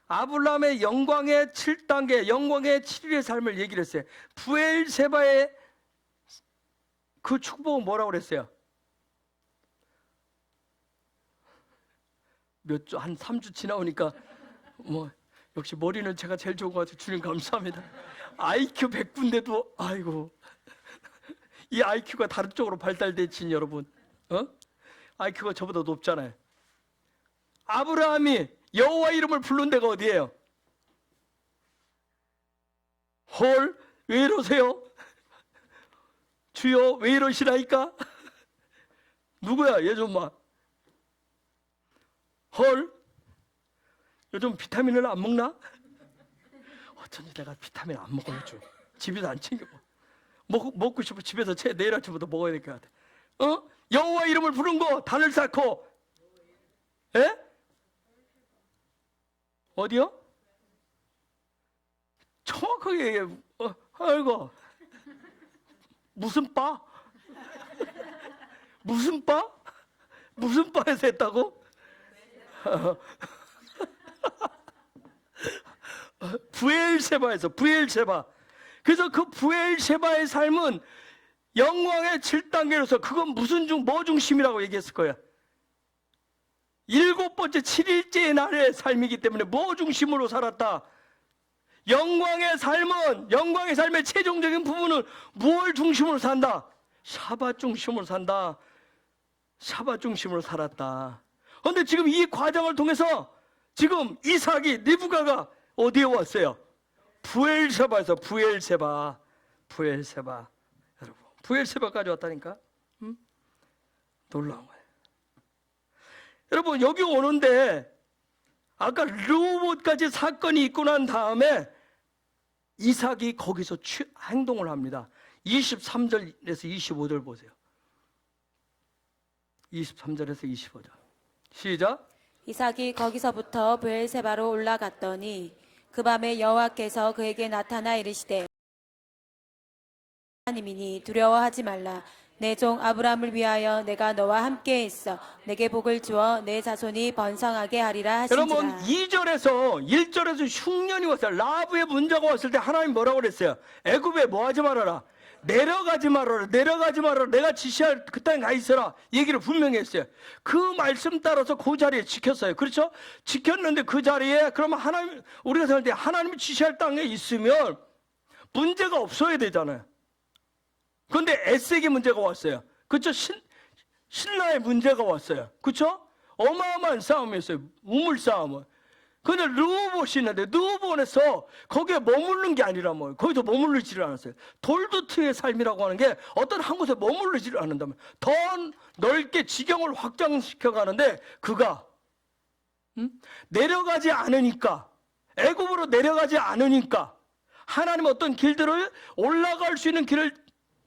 아브라함의 영광의 7단계, 영광의 7일의 삶을 얘기를 했어요. 부엘세바의 그 축복은 뭐라고 그랬어요? 한 3주 지나오니까 역시 머리는 제가 제일 좋은 것 같아요. 주님 감사합니다. IQ 100군데도 아이고 이 IQ가 다른 쪽으로 발달됐지 여러분. IQ가 저보다 높잖아요. 아브라함이 여호와 이름을 부른 데가 어디예요? 헐, 왜 이러세요? 주여 왜 이러시나이까? 누구야 예전마? 헐, 요즘 비타민을 안 먹나? 어쩐지 내가 비타민 안 먹어요. 집에서 안 챙겨 먹고 싶어. 집에서 내일 아침부터 먹어야 될 것 같아. 여호와 이름을 부른 거 단을 쌓고. 에? 어디요? 정확하게 얘기해. 아이고 무슨 바? 무슨 바? 무슨 바에서 했다고? 부엘세바에서 부엘세바. 그래서 그 부엘세바의 삶은 영광의 7단계로서 그건 무슨 뭐 중심이라고 얘기했을 거야. 7번째 7일째의 날의 삶이기 때문에 뭐 중심으로 살았다. 영광의 삶은 영광의 삶의 최종적인 부분은 무엇을 중심으로 산다? 샤밧 중심으로 산다. 샤밧 중심으로 살았다. 그런데 지금 이 과정을 통해서 지금 이삭이 리브가가 어디에 왔어요? 부엘세바에서 부엘세바 여러분 부엘세바까지 왔다니까. 놀라운 거예요. 여러분 여기 오는데 아까 르호봇까지 사건이 있고 난 다음에 이삭이 거기서 행동을 합니다. 23절에서 25절 보세요. 23절에서 25절 시작. 이삭이 거기서부터 부엘세바로 올라갔더니 그 밤에 여호와께서 그에게 나타나 이르시되 하나님이니 두려워하지 말라. 내 종 아브라함을 위하여 내가 너와 함께 있어 내게 복을 주어 내 자손이 번성하게 하리라 하신지라. 여러분 2절에서 1절에서 흉년이 왔어요. 라브의 문제가 왔을 때 하나님 뭐라고 그랬어요? 애굽에 뭐 하지 말아라. 내려가지 말아라. 내가 지시할 그 땅에 가 있어라. 얘기를 분명히 했어요. 그 말씀 따라서 그 자리에 지켰어요. 그렇죠? 지켰는데 그 자리에 그러면 우리가 생각할 때 하나님이 지시할 땅에 있으면 문제가 없어야 되잖아요. 그런데 에색의 문제가 왔어요. 그렇죠? 신라의 문제가 왔어요. 그렇죠? 어마어마한 싸움이었어요. 우물 싸움은. 근데 르호봇이 있는데 르호봇에서 거기에 머무르는 게 아니라 뭐예요? 거기서 머무르지를 않았어요. 돌도트의 삶이라고 하는 게 어떤 한 곳에 머무르지를 않는다면 더 넓게 지경을 확장시켜 가는데 그가 내려가지 않으니까, 애굽으로 내려가지 않으니까 하나님 어떤 길들을 올라갈 수 있는 길을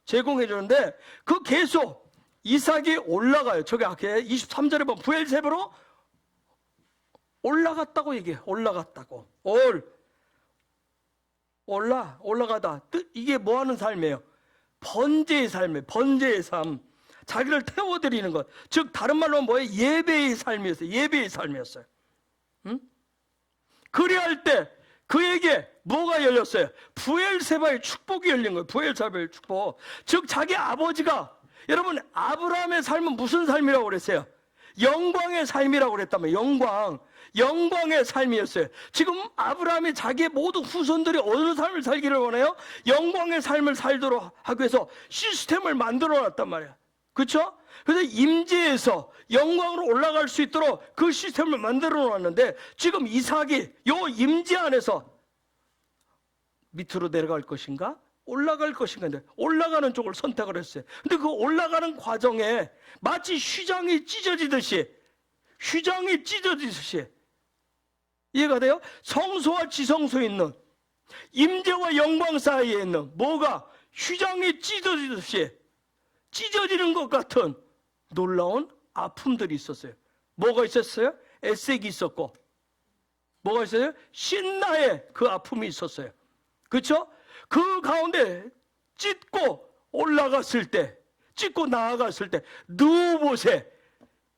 제공해 주는데 그 계속 이삭이 올라가요. 저기 앞에 23절에 보면 부엘세바로 올라갔다고 얘기해요. 올라갔다고. 올라가다. 이게 뭐 하는 삶이에요? 번제의 삶이에요. 번제의 삶. 자기를 태워드리는 것. 즉 다른 말로 하면 뭐예요? 예배의 삶이었어요. 예배의 삶이었어요. 그리할 때 그에게 뭐가 열렸어요? 부엘세바의 축복이 열린 거예요. 부엘세바의 축복. 즉 자기 아버지가, 여러분 아브라함의 삶은 무슨 삶이라고 그랬어요? 영광의 삶이라고 그랬다면 영광의 삶이었어요. 지금 아브라함이 자기의 모든 후손들이 어느 삶을 살기를 원해요? 영광의 삶을 살도록 하기 위해서 시스템을 만들어 놨단 말이야. 그렇죠? 그래서 임재에서 영광으로 올라갈 수 있도록 그 시스템을 만들어 놨는데 지금 이삭이 요 임재 안에서 밑으로 내려갈 것인가? 올라갈 것인가? 올라가는 쪽을 선택을 했어요. 근데 그 올라가는 과정에 마치 휘장이 찢어지듯이 이해가 돼요? 성소와 지성소에 있는 임재와 영광 사이에 있는 뭐가 휘장이 찢어지듯이 찢어지는 것 같은 놀라운 아픔들이 있었어요. 뭐가 있었어요? 에색이 있었고, 뭐가 있어요? 신나의 그 아픔이 있었어요. 그렇죠? 그 가운데 찢고 올라갔을 때, 찢고 나아갔을 때 르호봇에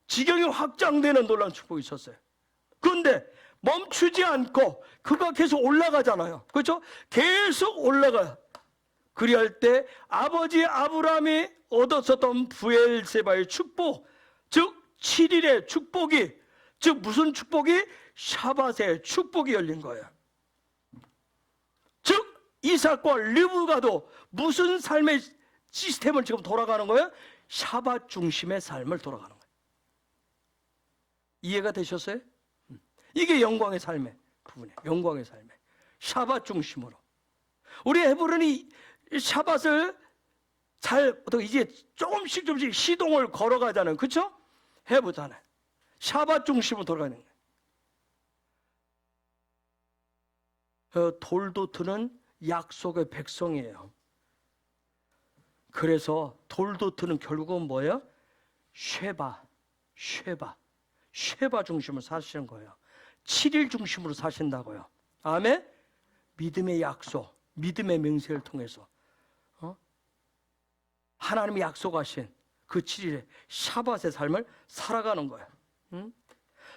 지경이 확장되는 놀라운 축복이 있었어요. 그런데 멈추지 않고 그가 계속 올라가잖아요. 그렇죠? 계속 올라가요. 그리할 때 아버지 아브라함이 얻었었던 부엘세바의 축복, 즉 7일의 축복이, 즉 무슨 축복이? 샤밧의 축복이 열린 거예요. 즉 이삭과 르브가도 무슨 삶의 시스템을 지금 돌아가는 거예요? 샤밧 중심의 삶을 돌아가는 거예요. 이해가 되셨어요? 이게 영광의 삶의 부분이에요. 영광의 삶의 샤밧 중심으로. 우리 헤브론이 샤밧을 잘 이제 조금씩 시동을 걸어가자는, 그렇죠? 해보잖아요. 샤밧 중심으로 돌아가는 거예요. 돌도트는 약속의 백성이에요. 그래서 돌도트는 결국은 뭐예요? 쉐바 중심으로 사시는 거예요. 7일 중심으로 사신다고요. 아멘? 믿음의 약속, 믿음의 맹세를 통해서 하나님이 약속하신 그 7일의 샤밧의 삶을 살아가는 거예요.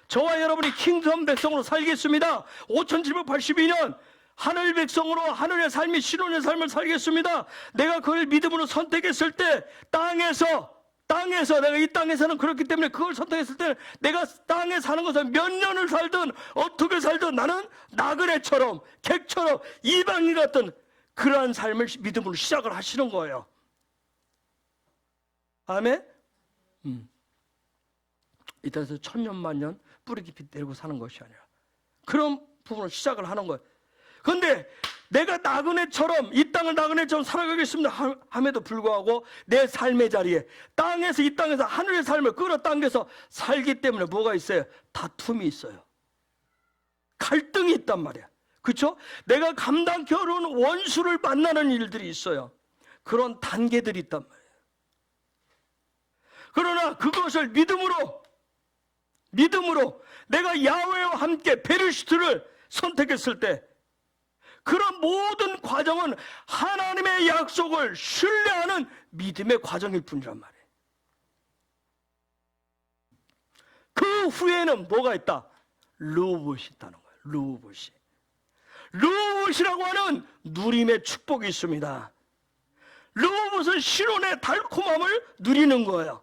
저와 여러분이 킹덤 백성으로 살겠습니다. 5782년 하늘 백성으로 하늘의 삶이 신혼의 삶을 살겠습니다. 내가 그걸 믿음으로 선택했을 때 땅에서 내가 이 땅에서는 그렇기 때문에 그걸 선택했을 때 내가 땅에 사는 것은 몇 년을 살든 어떻게 살든 나는 나그네처럼 객처럼 이방인 같은 그러한 삶을 믿음으로 시작을 하시는 거예요. 아멘? 이 땅에서 천년만년 뿌리 깊이 내리고 사는 것이 아니라 그런 부분을 시작을 하는 거예요. 그런데 내가 나그네처럼 이 땅을 나그네처럼 살아가겠습니다 함에도 불구하고 내 삶의 자리에 땅에서 이 땅에서 하늘의 삶을 끌어당겨서 살기 때문에 뭐가 있어요? 다툼이 있어요. 갈등이 있단 말이야. 그렇죠? 내가 감당케 어려운 원수를 만나는 일들이 있어요. 그런 단계들이 있단 말이에요. 그러나 그것을 믿음으로 내가 야훼와 함께 베르시트를 선택했을 때 그런 모든 과정은 하나님의 약속을 신뢰하는 믿음의 과정일 뿐이란 말이에요. 그 후에는 뭐가 있다? 르호봇이 있다는 거예요. 르호봇이라고 하는 누림의 축복이 있습니다. 르호봇은 신혼의 달콤함을 누리는 거예요.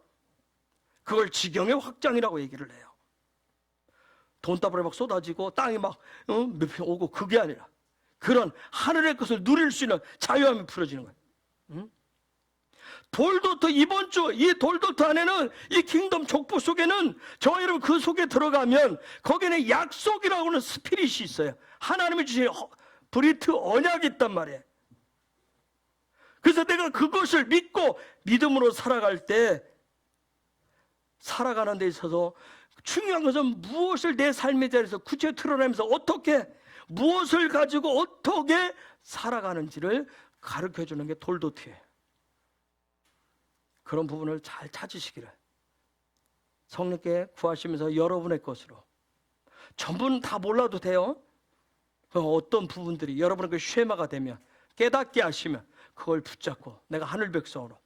그걸 지경의 확장이라고 얘기를 해요. 돈다발이 막 쏟아지고 땅이 막 몇 평 오고 그게 아니라 그런 하늘의 것을 누릴 수 있는 자유함이 풀어지는 거예요. 돌도트, 이번 주 이 돌도트 안에는, 이 킹덤 족보 속에는, 저와 여러분 그 속에 들어가면 거기는 약속이라고 하는 스피릿이 있어요. 하나님이 주신 브리트 언약이 있단 말이에요. 그래서 내가 그것을 믿고 믿음으로 살아갈 때, 살아가는 데 있어서 중요한 것은 무엇을 내 삶의 자리에서 구체적으로 드러내면서 어떻게, 무엇을 가지고 어떻게 살아가는지를 가르쳐주는 게 돌도트예요. 그런 부분을 잘 찾으시기를 성령께 구하시면서 여러분의 것으로, 전부는 다 몰라도 돼요. 어떤 부분들이 여러분의 그 쉐마가 되면, 깨닫게 하시면 그걸 붙잡고 내가 하늘 백성으로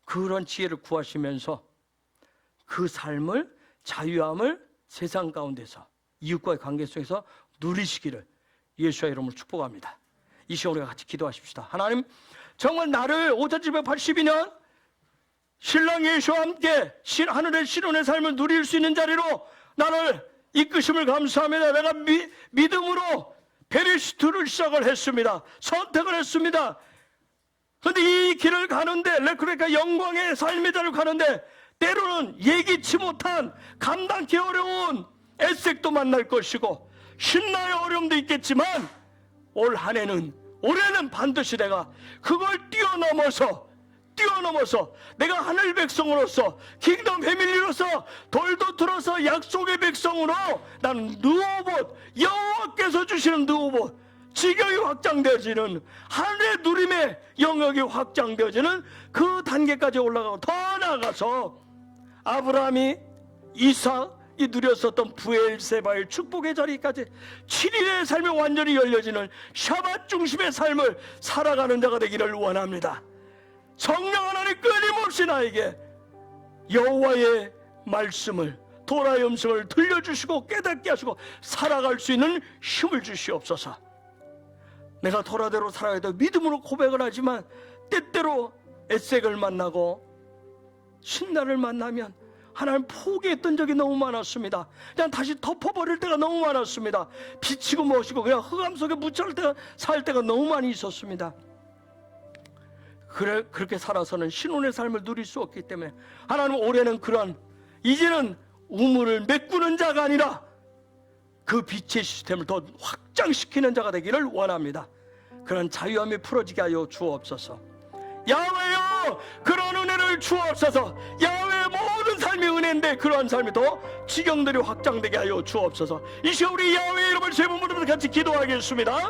그런 지혜를 구하시면서 그 삶을, 자유함을 세상 가운데서 이웃과의 관계 속에서 누리시기를 예수의 이름으로 축복합니다. 이 시간 우리가 같이 기도하십시다. 하나님, 정말 나를 5782년 신랑 예수와 함께 하늘의 신혼의 삶을 누릴 수 있는 자리로 나를 이끄심을 감사합니다. 내가 믿음으로 베리시트를 시작을 했습니다. 선택을 했습니다. 그런데 이 길을 가는데, 그러니까 영광의 삶의 자리를 가는데 때로는 예기치 못한, 감당하기 어려운 애색도 만날 것이고 신나의 어려움도 있겠지만 올 한 해는, 올해는 반드시 내가 그걸 뛰어넘어서 내가 하늘 백성으로서, 킹덤 패밀리로서, 돌도트로서 약속의 백성으로 나는 누워봇, 여호와께서 주시는 누워봇, 지경이 확장되어지는, 하늘의 누림의 영역이 확장되어지는 그 단계까지 올라가고, 더 나아가서 아브라함이, 이삭이 누렸었던 부엘세바의 축복의 자리까지 7일의 삶이 완전히 열려지는 샤밧 중심의 삶을 살아가는 자가 되기를 원합니다. 성령 하나님 끊임없이 나에게 여호와의 말씀을, 도라의 음성을 들려주시고 깨닫게 하시고 살아갈 수 있는 힘을 주시옵소서. 내가 도라대로 살아야 돼 믿음으로 고백을 하지만 때때로 에색을 만나고 신나를 만나면 하나님 포기했던 적이 너무 많았습니다. 그냥 다시 덮어버릴 때가 너무 많았습니다. 비치고 모시고 그냥 흑암 속에 묻혀갈 때가, 살 때가 너무 많이 있었습니다. 그렇게 살아서는 신혼의 삶을 누릴 수 없기 때문에 하나님, 올해는 그런, 이제는 우물을 메꾸는 자가 아니라 그 빛의 시스템을 더 확장시키는 자가 되기를 원합니다. 그런 자유함이 풀어지게 하여 주옵소서. 야훼여, 그런 은혜를 주옵소서. 야훼의 모든 삶이 은혜인데 그러한 삶이 더 지경들이 확장되게 하여 주옵소서. 이 시간 우리 야훼의 이름을 세 번 부르면서 같이 기도하겠습니다.